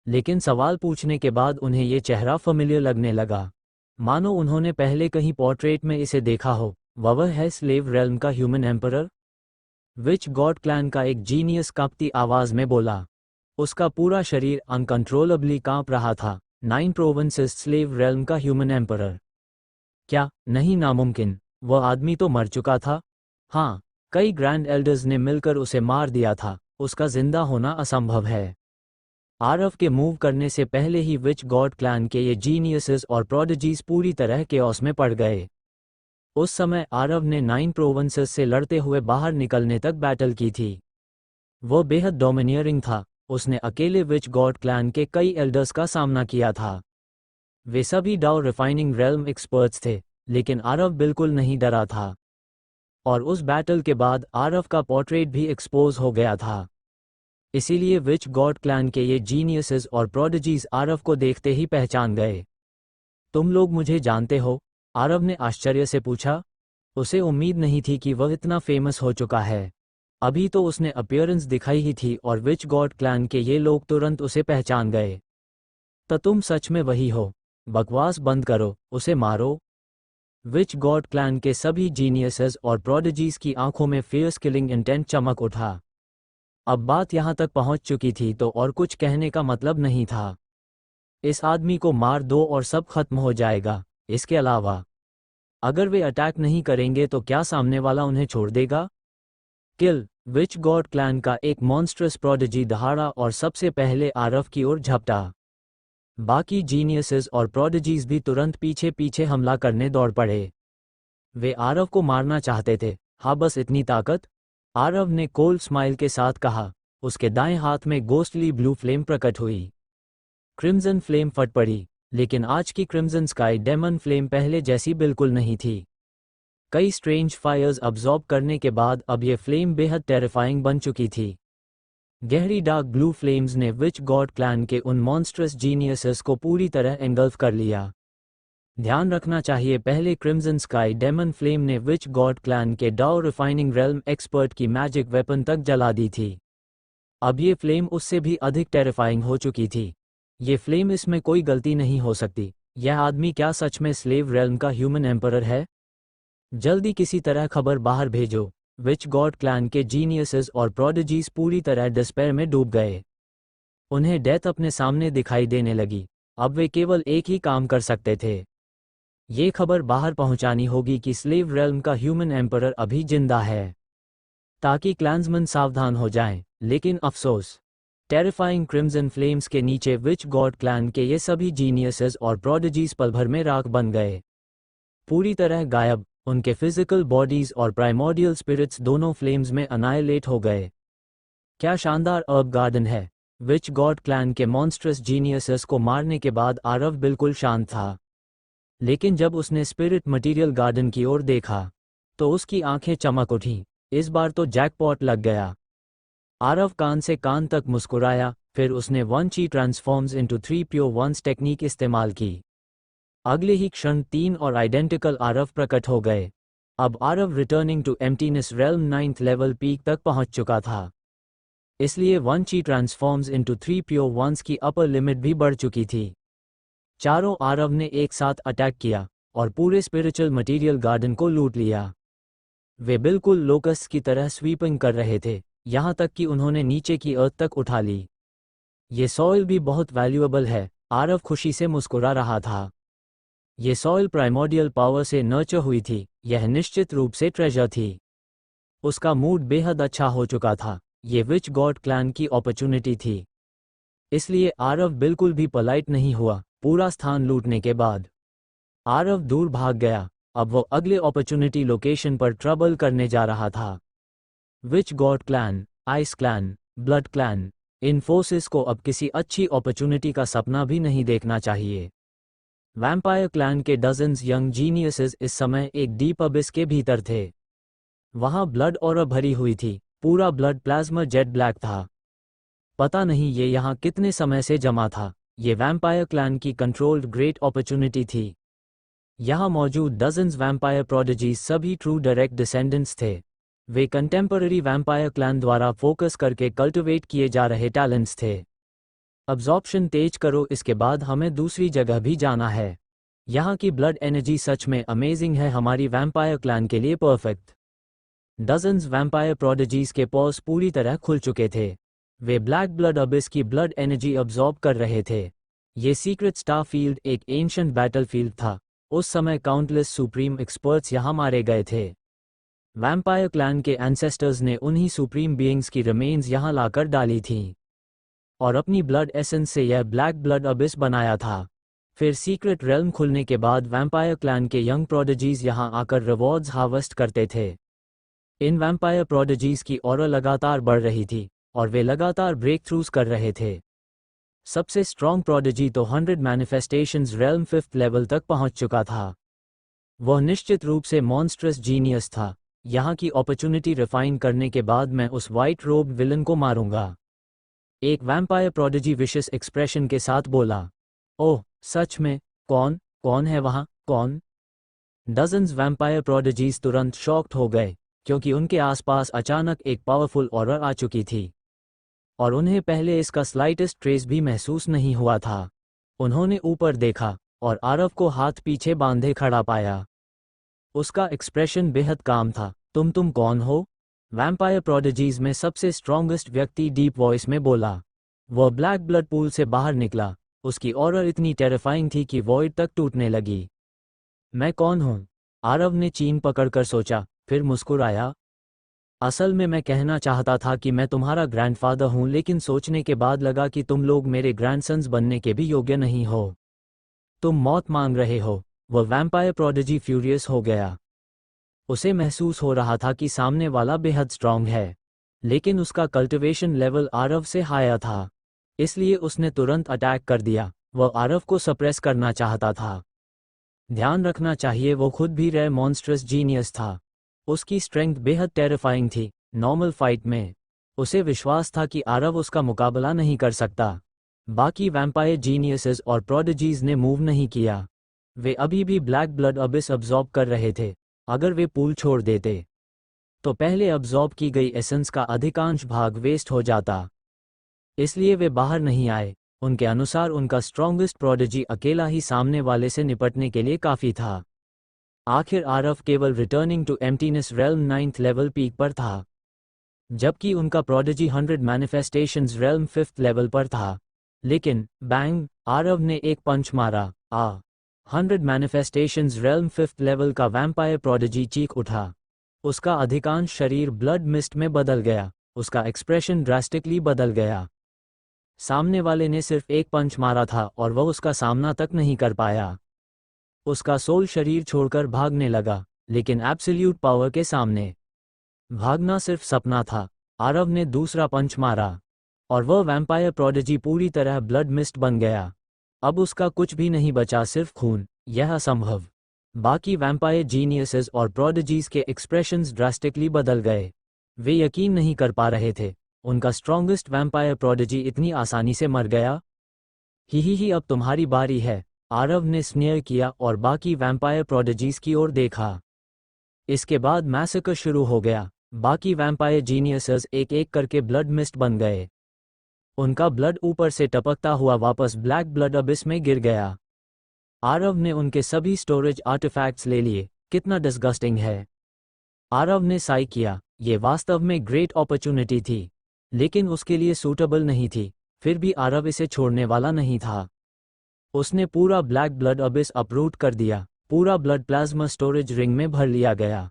लेकिन सवाल पूछने के बाद उन्हें ये चेहरा फेमिलियर लगने लगा, मानो उन्होंने पहले कहीं पोर्ट्रेट में इसे देखा हो। वह है स्लेव रेल्म का ह्यूमन एम्परर? विच गॉड क्लैन का एक जीनियस कांपती आवाज में बोला। उसका पूरा शरीर अनकंट्रोलेबली कांप रहा था। 9 प्रोविंसेस स्लेव रेल्म का ह्यूमन एम्परर? क्या? नहीं, नामुमकिन। वह आदमी तो मर चुका था। हाँ, कई ग्रैंड एल्डर्स ने मिलकर उसे मार दिया था। उसका जिंदा होना असंभव है। आरव के मूव करने से पहले ही विच गॉड क्लैन के ये जीनियसेस और प्रोडिजीज पूरी तरह केओस में पड़ गए। उस समय आरव ने 9 प्रोविंसेस से लड़ते हुए बाहर निकलने तक बैटल की थी। वो बेहद डोमिनियरिंग था। उसने अकेले विच गॉड क्लैन के कई एल्डर्स का सामना किया था। वे सभी डाउ रिफाइनिंग रेल्म एक्सपर्ट्स थे, लेकिन आरव बिल्कुल नहीं डरा था। और उस बैटल के बाद आरव का पोर्ट्रेट भी एक्सपोज हो गया था। इसीलिए विच गॉड क्लैन के ये जीनियसेस और प्रोडिजीज आरव को देखते ही पहचान गए। तुम लोग मुझे जानते हो? आरव ने आश्चर्य से पूछा। उसे उम्मीद नहीं थी कि वह इतना फेमस हो चुका है। अभी तो उसने अपीयरेंस दिखाई ही थी और विच गॉड क्लैन के ये लोग तुरंत उसे पहचान गए। तो तुम सच में वही हो? बकवास बंद करो, उसे मारो। विच गॉड क्लैन के सभी जीनियसेस और प्रोडिजीज की आंखों में फियर्स किलिंग इंटेंट चमक उठा। अब बात यहां तक पहुंच चुकी थी तो और कुछ कहने का मतलब नहीं था। इस आदमी को मार दो और सब खत्म हो जाएगा। इसके अलावा अगर वे अटैक नहीं करेंगे तो क्या सामने वाला उन्हें छोड़ देगा? किल। विच गॉड क्लैन का एक मॉन्स्ट्रस प्रोडिजी दहाड़ा और सबसे पहले आरव की ओर झपटा। बाकी जीनियसेस और प्रोडिजीज भी तुरंत पीछे पीछे हमला करने दौड़ पड़े। वे आरव को मारना चाहते थे। हाँ, बस इतनी ताकत? आरव ने कोल्ड स्माइल के साथ कहा। उसके दाएं हाथ में गोस्टली ब्लू फ्लेम प्रकट हुई। क्रिम्सन फ्लेम फट पड़ी, लेकिन आज की क्रिम्सन स्काई डेमन फ्लेम पहले जैसी बिल्कुल नहीं थी। कई स्ट्रेंज फायर्स अब्जॉर्ब करने के बाद अब ये फ्लेम बेहद टेरिफाइंग बन चुकी थी। गहरी डार्क ब्लू फ्लेम्स ने विच गॉड क्लैन के उन मॉन्स्ट्रस जीनियसेस को पूरी तरह एंगल्फ कर लिया। ध्यान रखना चाहिए, पहले क्रिम्सन स्काई डेमन फ्लेम ने विच गॉड क्लैन के डाउ रिफाइनिंग रेल्म एक्सपर्ट की मैजिक वेपन तक जला दी थी। अब ये फ्लेम उससे भी अधिक टेरिफाइंग हो चुकी थी। ये फ्लेम, इसमें कोई गलती नहीं हो सकती। यह आदमी क्या सच में स्लेव रेल्म का ह्यूमन एम्परर है? जल्दी किसी तरह खबर बाहर भेजो। विच गॉड क्लैन के जीनियसेस और प्रोडिजीज पूरी तरह डिस्पेयर में डूब गए। उन्हें डेथ अपने सामने दिखाई देने लगी। अब वे केवल एक ही काम कर सकते थे। ये खबर बाहर पहुंचानी होगी कि स्लेव रेल्म का ह्यूमन एम्परर अभी जिंदा है, ताकि क्लैंसमैन सावधान हो जाएं। लेकिन अफसोस, टेरिफाइंग क्रिम्सन फ्लेम्स के नीचे विच गॉड क्लैन के ये सभी जीनियसेस और प्रोडिजीज पल भर में राख बन गए, पूरी तरह गायब। उनके फिजिकल बॉडीज और प्राइमोर्डियल स्पिरिट्स दोनों फ्लेम्स में अनाइलेट हो गए। क्या शानदार अर्ब गार्डन है! विच गॉड क्लैन के मॉन्स्ट्रस जीनियसेस को मारने के बाद आरव बिल्कुल शांत था। लेकिन जब उसने स्पिरिट मटीरियल गार्डन की ओर देखा तो उसकी आंखें चमक उठीं। इस बार तो जैकपॉट लग गया। आरव कान से कान तक मुस्कुराया, फिर उसने 1 chi transforms into 3 pure ones technique इस्तेमाल की। अगले ही क्षण 3 और आइडेंटिकल आरव प्रकट हो गए। अब Aarav returning to emptiness realm 9th level peak तक पहुंच चुका था। इसलिए 1 chi transforms into 3 pure once की अपर लिमिट भी बढ़ चुकी थी। चारों आरव ने एक साथ अटैक किया और पूरे स्पिरिचुअल मटेरियल गार्डन को लूट लिया। वे बिल्कुल लोकस्ट की तरह स्वीपिंग कर रहे थे, यहां तक कि उन्होंने नीचे की अर्थ तक उठा ली। ये सॉइल भी बहुत वैल्यूएबल है। आरव खुशी से मुस्कुरा रहा था। ये सॉइल प्राइमोर्डियल पावर से नर्चर हुई थी। यह निश्चित रूप से ट्रेजर थी। उसका मूड बेहद अच्छा हो चुका था। ये विच गॉड क्लैन की अपॉर्चुनिटी थी। इसलिए आरव बिल्कुल भी पोलाइट नहीं हुआ। पूरा स्थान लूटने के बाद आरव दूर भाग गया। अब वो अगले अपॉर्चुनिटी लोकेशन पर ट्रबल करने जा रहा था। Witch god clan, ice clan, blood clan, इन फोर्सेस को अब किसी अच्छी अपॉर्चुनिटी का सपना भी नहीं देखना चाहिए। वैम्पायर क्लैन के डजन्स यंग जीनियसेस इस समय एक डीप अबिस के भीतर थे। वहां ब्लड ऑरा भरी हुई थी। पूरा ब्लड प्लाज्मा जेट ब्लैक था। पता नहीं ये यहाँ कितने समय से जमा था। ये वैम्पायर क्लैन की कंट्रोल्ड ग्रेट अपॉर्चुनिटी थी। यहाँ मौजूद डजन्स वैम्पायर प्रोडिजीज सभी ट्रू डायरेक्ट डिसेंडेंट्स थे। वे कंटेम्पररी वैम्पायर क्लैन द्वारा फोकस करके कल्टिवेट किए जा रहे टैलेंट्स थे। अब्जॉर्प्शन तेज करो, इसके बाद हमें दूसरी जगह भी जाना है। यहाँ की ब्लड एनर्जी सच में अमेजिंग है, हमारी वैम्पायर क्लैन के लिए परफेक्ट। डजन्स वैम्पायर प्रोडिजीज के पॉज पूरी तरह खुल चुके थे। वे ब्लैक ब्लड अबिस की ब्लड एनर्जी अब्जॉर्ब कर रहे थे। ये सीक्रेट स्टार फील्ड एक एंशिएंट बैटलफील्ड था। उस समय काउंटलेस सुप्रीम एक्सपर्ट्स यहाँ मारे गए थे। वैम्पायर क्लैन के एंसेस्टर्स ने उन्हीं सुप्रीम बीइंग्स की रिमेन्स यहाँ लाकर डाली थीं और अपनी ब्लड एसेंस से यह ब्लैक ब्लड अबिस बनाया था। फिर सीक्रेट रेल्म खुलने के बाद वैम्पायर क्लैन के यंग प्रोडिजीज यहाँ आकर रिवॉर्ड्स हार्वेस्ट करते थे। इन वैम्पायर प्रोडिजीज की ऑरा लगातार बढ़ रही थी और वे लगातार ब्रेक थ्रूज कर रहे थे। सबसे स्ट्रॉन्ग प्रोडिजी तो 100 मैनिफेस्टेशंस रेल्म 5th लेवल तक पहुंच चुका था। वह निश्चित रूप से मॉन्स्ट्रस जीनियस था। यहाँ की अपॉर्चुनिटी रिफाइन करने के बाद मैं उस वाइट रोब विलन को मारूंगा, एक वैम्पायर प्रोडिजी विशेष एक्सप्रेशन के साथ बोला। ओह सच में? कौन कौन है वहाँ, कौन? डजन्स वैम्पायर प्रोडिजीज तुरंत शॉक्ड हो गए क्योंकि उनके आसपास अचानक एक पावरफुल ऑरा आ चुकी थी और उन्हें पहले इसका स्लाइटेस्ट ट्रेस भी महसूस नहीं हुआ था। उन्होंने ऊपर देखा और आरव को हाथ पीछे बांधे खड़ा पाया। उसका एक्सप्रेशन बेहद काम था। तुम कौन हो? वैम्पायर प्रोडिजीज में सबसे स्ट्रॉन्गेस्ट व्यक्ति डीप वॉइस में बोला। वह ब्लैक ब्लड पूल से बाहर निकला। उसकी ऑरा इतनी टेरिफाइंग थी कि वॉइड तक टूटने लगी। मैं कौन हूँ? आरव ने चीन पकड़कर सोचा, फिर मुस्कुराया। असल में मैं कहना चाहता था कि मैं तुम्हारा ग्रैंडफादर हूँ, लेकिन सोचने के बाद लगा कि तुम लोग मेरे ग्रैंडसन्स बनने के भी योग्य नहीं हो। तुम मौत मांग रहे हो। वह वैम्पायर प्रोडिजी फ्यूरियस हो गया। उसे महसूस हो रहा था कि सामने वाला बेहद स्ट्रांग है, लेकिन उसका कल्टिवेशन लेवल आरव से हायर था, इसलिए उसने तुरंत अटैक कर दिया। वह आरव को सप्रेस करना चाहता था। ध्यान रखना चाहिए, वो खुद भी रेयर मॉन्स्ट्रस जीनियस था। उसकी स्ट्रेंथ बेहद टेरिफाइंग थी। नॉर्मल फाइट में उसे विश्वास था कि आरव उसका मुकाबला नहीं कर सकता। बाकी वैम्पायर जीनियसेस और प्रोडिजीज ने मूव नहीं किया। वे अभी भी ब्लैक ब्लड अबिस अब्जॉर्ब कर रहे थे। अगर वे पूल छोड़ देते तो पहले अब्जॉर्ब की गई एसेंस का अधिकांश भाग वेस्ट हो जाता, इसलिए वे बाहर नहीं आए। उनके अनुसार उनका स्ट्रॉन्गेस्ट प्रोडिजी अकेला ही सामने वाले से निपटने के लिए काफ़ी था। आखिर आरव केवल returning to emptiness realm 9th level peak पर था, जबकि उनका prodigy 100 manifestations realm 5th level पर था। लेकिन बैंग, आरव ने एक पंच मारा। 100 मैनिफेस्टेशंस रेल्म 5th लेवल का वैम्पायर प्रोडिजी चीख उठा। उसका अधिकांश शरीर ब्लड मिस्ट में बदल गया। उसका एक्सप्रेशन ड्रास्टिकली बदल गया। सामने वाले ने सिर्फ एक पंच मारा था और वह उसका सामना तक नहीं कर पाया। उसका सोल शरीर छोड़कर भागने लगा, लेकिन एब्सोल्यूट पावर के सामने भागना सिर्फ सपना था। आरव ने दूसरा पंच मारा और वह वैम्पायर प्रोडिजी पूरी तरह ब्लड मिस्ट बन गया। अब उसका कुछ भी नहीं बचा, सिर्फ खून। यह असंभव। बाकी वैम्पायर जीनियसेस और प्रोडिजीज के एक्सप्रेशंस ड्रास्टिकली बदल गए। वे यकीन नहीं कर पा रहे थे उनका स्ट्रॉन्गेस्ट वैम्पायर प्रोडिजी इतनी आसानी से मर गया। ही अब तुम्हारी बारी है, आरव ने स्नेयर किया और बाकी वैम्पायर प्रोडिजीज की ओर देखा। इसके बाद मैसेकर शुरू हो गया। बाकी वैम्पायर जीनियसेस एक एक करके ब्लड मिस्ट बन गए। उनका ब्लड ऊपर से टपकता हुआ वापस ब्लैक ब्लड अबिस में गिर गया। आरव ने उनके सभी स्टोरेज आर्टिफैक्ट्स ले लिए। कितना डिस्गस्टिंग है। आरव ने साई किया। ये वास्तव में ग्रेट अपॉर्चुनिटी थी, लेकिन उसके लिए सूटेबल नहीं थी। फिर भी आरव इसे छोड़ने वाला नहीं था। उसने पूरा ब्लैक ब्लड अबिस अपरूट कर दिया। पूरा ब्लड प्लाज्मा स्टोरेज रिंग में भर लिया गया।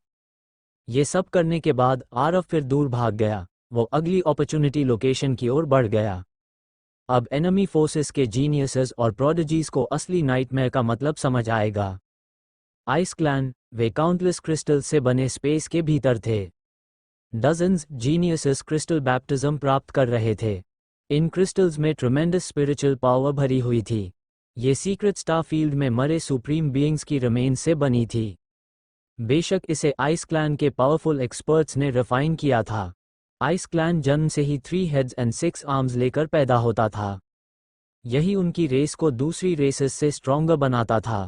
ये सब करने के बाद आरव फिर दूर भाग गया। वो अगली अपॉर्चुनिटी लोकेशन की ओर बढ़ गया। अब एनिमी फोर्सेस के जीनियसेस और प्रोडिजीज को असली नाइटमेयर का मतलब समझ आएगा। आइस क्लैन, वे काउंटलेस क्रिस्टल से बने स्पेस के भीतर थे। डजन्स जीनियसेस क्रिस्टल बैप्टिज्म प्राप्त कर रहे थे। इन क्रिस्टल्स में ट्रेमेंडस स्पिरिचुअल पावर भरी हुई थी। ये सीक्रेट स्टार फील्ड में मरे सुप्रीम बीइंग्स की रिमेन्स से बनी थी। बेशक इसे आइस क्लैन के पावरफुल एक्सपर्ट्स ने रिफाइन किया था। आइस क्लैन जन्म से ही 3 हेड्स एंड 6 आर्म्स लेकर पैदा होता था। यही उनकी रेस को दूसरी रेसेस से स्ट्रॉन्गर बनाता था।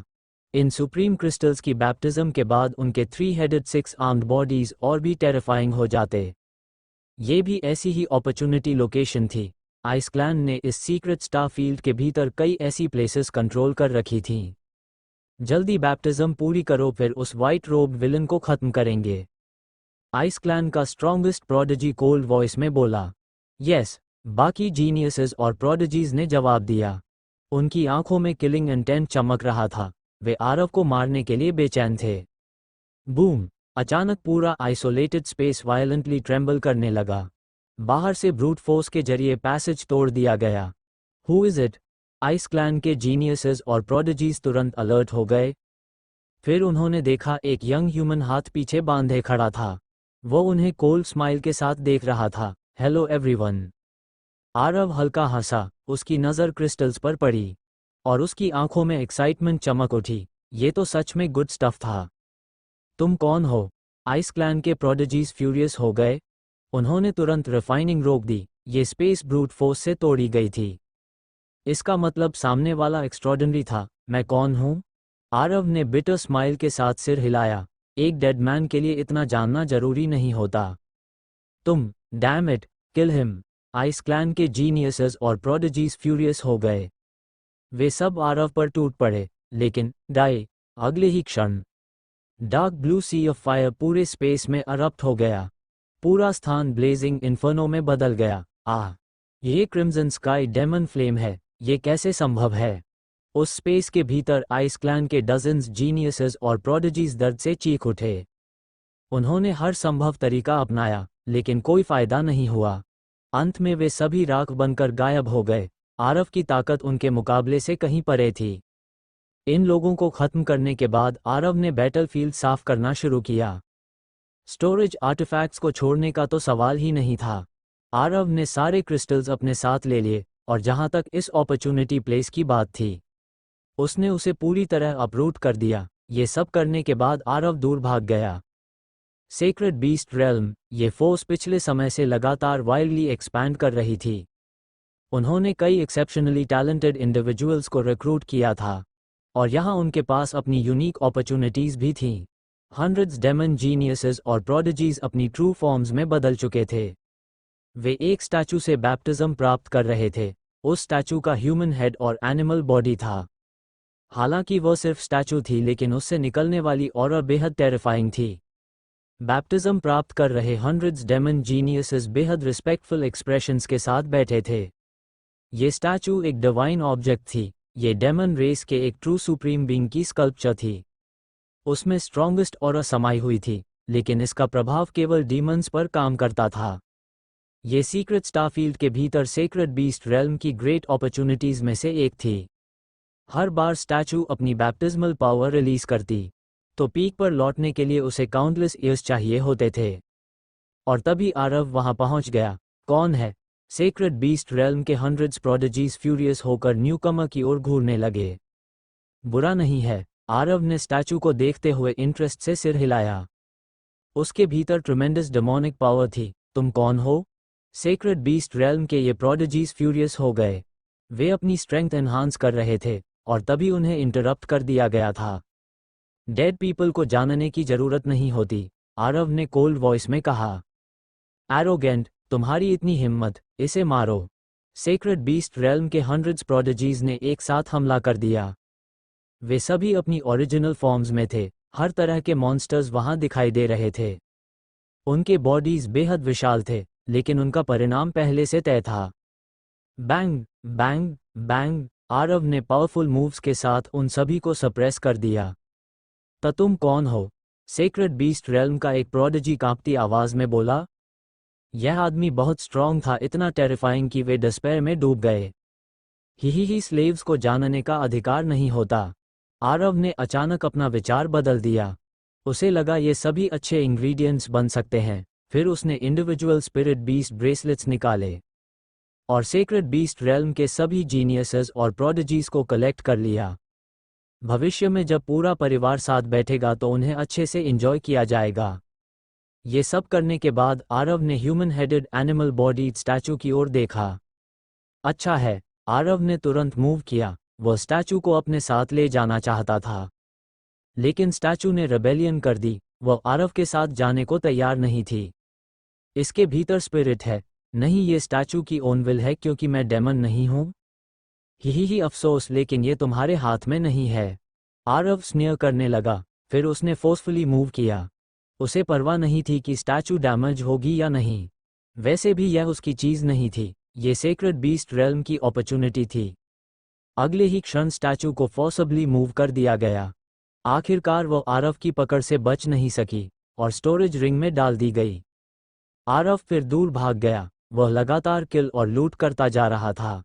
इन सुप्रीम क्रिस्टल्स की बैप्टिज्म के बाद उनके 3 हेडेड 6 आर्म्ड बॉडीज और भी टेरिफाइंग हो जाते। ये भी ऐसी ही अपॉर्चुनिटी लोकेशन थी। आइस क्लैन ने इस सीक्रेट स्टार फील्ड के भीतर कई ऐसी प्लेसेस कंट्रोल कर रखी थीं। जल्दी बैप्टिज्म पूरी करो, फिर उस वाइट रोब विलन को खत्म करेंगे। आइस क्लैन का स्ट्रॉन्गेस्ट प्रोडिजी कोल्ड वॉइस में बोला। यस, बाकी जीनियसेस और प्रोडिजीज ने जवाब दिया। उनकी आंखों में किलिंग इंटेंट चमक रहा था। वे आरव को मारने के लिए बेचैन थे। बूम! अचानक पूरा आइसोलेटेड स्पेस वायलेंटली ट्रेम्बल करने लगा। बाहर से ब्रूट फोर्स के जरिए पैसेज तोड़ दिया गया। Who is it? Ice clan के जीनियसेस और प्रोडिजीज तुरंत अलर्ट हो गए। फिर उन्होंने देखा एक यंग ह्यूमन हाथ पीछे बांधे खड़ा था। वो उन्हें कोल्ड स्माइल के साथ देख रहा था। Hello everyone. आरव हल्का हंसा, उसकी नज़र क्रिस्टल्स पर पड़ी और उसकी आंखों में एक्साइटमेंट चमक उठी। ये तो सच में गुड स्टफ था। तुम कौन हो? आइस क्लैन के प्रोडिजीज फ्यूरियस हो गए। उन्होंने तुरंत रिफाइनिंग रोक दी। ये स्पेस ब्रूट फोर्स से तोड़ी गई थी। इसका मतलब सामने वाला एक्स्ट्रॉर्डिनरी था। मैं कौन हूँ? आरव ने बिटर स्माइल के साथ सिर हिलाया। एक डेड मैन के लिए इतना जानना जरूरी नहीं होता। तुम, damn it, kill him. Ice clan के जीनियसेस और प्रोडिजीज फ्यूरियस हो गए। वे सब आरव पर टूट पड़े, लेकिन अगले ही क्षण dark blue sea of fire पूरे स्पेस में अरप्ट हो गया। पूरा स्थान ब्लेजिंग इन्फर्नो में बदल गया। ये क्रिम्सन स्काई डेमन फ्लेम है। ये कैसे संभव है? उस स्पेस के भीतर आइस क्लैन के डजन्स जीनियसेस और प्रोडिजीज दर्द से चीख उठे। उन्होंने हर संभव तरीका अपनाया, लेकिन कोई फायदा नहीं हुआ। अंत में वे सभी राख बनकर गायब हो गए। आरव की ताकत उनके मुकाबले से कहीं परे थी। इन लोगों को खत्म करने के बाद आरव ने बैटलफील्ड साफ करना शुरू किया। स्टोरेज आर्टिफैक्ट्स को छोड़ने का तो सवाल ही नहीं था। आरव ने सारे क्रिस्टल्स अपने साथ ले लिए, और जहां तक इस अपॉर्चुनिटी प्लेस की बात थी, उसने उसे पूरी तरह अपरूट कर दिया। ये सब करने के बाद आरव दूर भाग गया। सेक्रेड बीस्ट रेल्म, ये फोर्स पिछले समय से लगातार वाइल्डली एक्सपैंड कर रही थी। उन्होंने कई एक्सेप्शनली टैलेंटेड इंडिविजुअल्स को रिक्रूट किया था, और यहाँ उनके पास अपनी यूनिक अपॉर्चुनिटीज भी थीं। हंड्रेड्स डेमन जीनियसेस और प्रोडिजीज अपनी ट्रू फॉर्म्स में बदल चुके थे। वे एक स्टैचू से बैप्टिज्म प्राप्त कर रहे थे। उस स्टैचू का ह्यूमन हेड और एनिमल बॉडी था। हालांकि वह सिर्फ स्टैचू थी, लेकिन उससे निकलने वाली ऑरा बेहद टेरिफाइंग थी। बैप्टिज्म प्राप्त कर रहे हंड्रेड्स डेमन जीनियसेस बेहद रिस्पेक्टफुल एक्सप्रेशंस के साथ बैठे थे। ये स्टैचू एक डिवाइन ऑब्जेक्ट थी। ये डेमन रेस के एक ट्रू सुप्रीम बीइंग की स्कल्पचर थी। उसमें स्ट्रॉन्गेस्ट ऑरा समाई हुई थी, लेकिन इसका प्रभाव केवल डीमंस पर काम करता था। ये सीक्रेट स्टारफील्ड के भीतर सेक्रेड बीस्ट रेल्म की ग्रेट अपॉर्चुनिटीज में से एक थी। हर बार स्टैचू अपनी बैप्टिज्मल पावर रिलीज करती, तो पीक पर लौटने के लिए उसे काउंटलेस ईयर्स चाहिए होते थे। और तभी आरव वहां पहुंच गया। कौन है? सेक्रेड बीस्ट रेल्म के हंड्रेड्स प्रोडिजीज फ्यूरियस होकर न्यूकमर की ओर घूरने लगे। बुरा नहीं है। आरव ने स्टैचू को देखते हुए इंटरेस्ट से सिर हिलाया। उसके भीतर ट्रिमेंडस डेमोनिक पावर थी। तुम कौन हो? सेक्रेड बीस्ट रेल्म के ये प्रोडिजीज फ्यूरियस हो गए। वे अपनी स्ट्रेंथ एनहांस कर रहे थे, और तभी उन्हें इंटरप्ट कर दिया गया था। डेड पीपल को जानने की जरूरत नहीं होती, आरव ने कोल्ड वॉइस में कहा। एरोगेंट, तुम्हारी इतनी हिम्मत, इसे मारो। सेक्रेड बीस्ट रेल्म के हंड्रेड्स प्रोडिजीज ने एक साथ हमला कर दिया। वे सभी अपनी ओरिजिनल फॉर्म्स में थे। हर तरह के मॉन्स्टर्स वहां दिखाई दे रहे थे। उनके बॉडीज बेहद विशाल थे, लेकिन उनका परिणाम पहले से तय था। Bang bang bang! आरव ने पावरफुल मूव्स के साथ उन सभी को सप्रेस कर दिया। तो तुम कौन हो? सेक्रेड बीस्ट रेल्म का एक प्रोडिजी कांपती आवाज में बोला। यह आदमी बहुत स्ट्रांग था, इतना टेरिफाइंग कि वे डिस्पेयर में डूब गए। ही स्लेव्स को जानने का अधिकार नहीं होता। आरव ने अचानक अपना विचार बदल दिया। उसे लगा ये सभी अच्छे इंग्रेडिएंट्स बन सकते हैं। फिर उसने इंडिविजुअल स्पिरिट बीस्ट ब्रेसलेट्स निकाले और सेक्रेड बीस्ट रेल्म के सभी जीनियसेस और प्रोडिजीज को कलेक्ट कर लिया। भविष्य में जब पूरा परिवार साथ बैठेगा तो उन्हें अच्छे से एंजॉय किया जाएगा। ये सब करने के बाद आरव ने human headed animal bodied statue की ओर देखा। अच्छा है। आरव ने तुरंत मूव किया। वह स्टैचू को अपने साथ ले जाना चाहता था। लेकिन स्टैचू ने रेबेलियन कर दी, वह आरव के साथ जाने को तैयार नहीं थी। इसके भीतर स्पिरिट है, नहीं ये स्टैचू की ओन विल है क्योंकि मैं डेमन नहीं हूँ। ही अफसोस, लेकिन ये तुम्हारे हाथ में नहीं है। आरव स्नेह करने लगा, फिर उसने फोर्सफुली मूव किया। उसे परवाह नहीं थी कि स्टैचू डैमेज होगी या नहीं। वैसे भी यह उसकी चीज नहीं थी, ये सेक्रेड बीस्ट रेल्म की अपॉर्चुनिटी थी। अगले ही क्षण स्टैचू को फोर्सबली मूव कर दिया गया। आखिरकार वह आरव की पकड़ से बच नहीं सकी और स्टोरेज रिंग में डाल दी गई। आरव फिर दूर भाग गया, वह लगातार किल और लूट करता जा रहा था।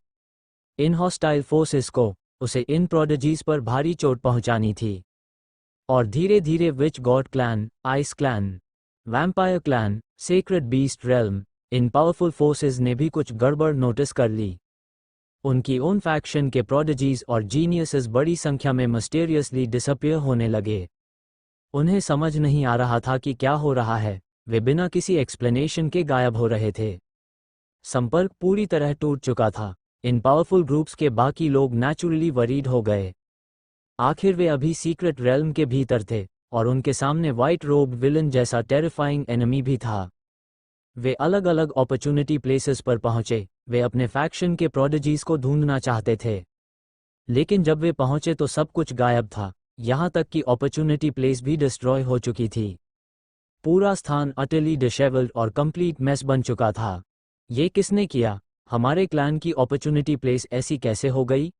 इन हॉस्टाइल फोर्सेस को, उसे इन प्रोडिजीज पर भारी चोट पहुंचानी थी। और धीरे धीरे witch god clan, ice clan, vampire clan, sacred beast realm, इन पावरफुल फोर्सेस ने भी कुछ गड़बड़ नोटिस कर ली। उनकी ओन फैक्शन के प्रोडिजीज और जीनियसेस बड़ी संख्या में मिस्टीरियसली डिसअपियर होने लगे। उन्हें समझ नहीं आ रहा था कि क्या हो रहा है, वे बिना किसी एक्सप्लेनेशन के गायब हो रहे थे। संपर्क पूरी तरह टूट चुका था। इन पावरफुल ग्रुप्स के बाकी लोग नेचुरली वरीड हो गए। आखिर वे अभी सीक्रेट रेल्म के भीतर थे और उनके सामने वाइट रोब विलन जैसा टेरिफाइंग एनिमी भी था। वे अलग अलग अपॉर्चुनिटी प्लेसेस पर पहुंचे, वे अपने फैक्शन के प्रोडिजीज को ढूंढना चाहते थे। लेकिन जब वे पहुंचे तो सब कुछ गायब था, यहां तक कि अपॉर्चुनिटी प्लेस भी डिस्ट्रॉय हो चुकी थी। पूरा स्थान अटली डिशेवल्ड और कंप्लीट मेस बन चुका था। ये किसने किया? हमारे क्लैन की अपॉर्चुनिटी प्लेस ऐसी कैसे हो गई?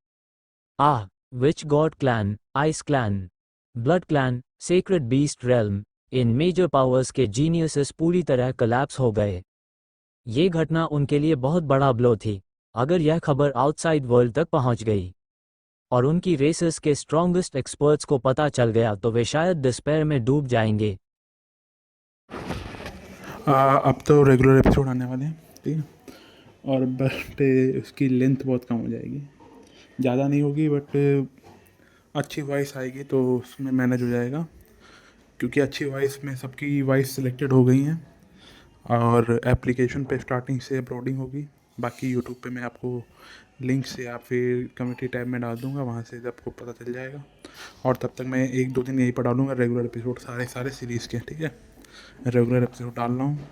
आह, witch god clan, ice clan, blood clan, sacred beast realm, इन मेजर पावर्स के जीनियसेस पूरी तरह कोलैप्स हो गए। ये घटना उनके लिए बहुत बड़ा ब्लो थी। अगर यह खबर आउटसाइड वर्ल्ड तक पहुंच गई और उनकी रेसेस के स्ट्रॉन्गेस्ट एक्सपर्ट्स को पता चल गया तो वे शायद डिस्पेयर में डूब जाएंगे। अब तो रेगुलर एपिसोड आने वाले हैं, ठीक है। और बट उसकी लेंथ बहुत कम हो जाएगी, ज़्यादा नहीं होगी, बट अच्छी वॉइस आएगी तो उसमें मैनेज हो जाएगा, क्योंकि अच्छी वॉइस में सबकी वॉइस सिलेक्टेड हो गई हैं और एप्लीकेशन पे स्टार्टिंग से अपलोडिंग होगी। बाकी यूट्यूब पे मैं आपको लिंक से या फिर कम्युनिटी टैब में डाल दूंगा, वहाँ से आपको पता चल जाएगा। और तब तक मैं 1-2 दिन यहीं पर डालूंगा रेगुलर एपिसोड, सारे सीरीज़ के, ठीक है। रेगुलर एपिसोड डाल रहा हूँ।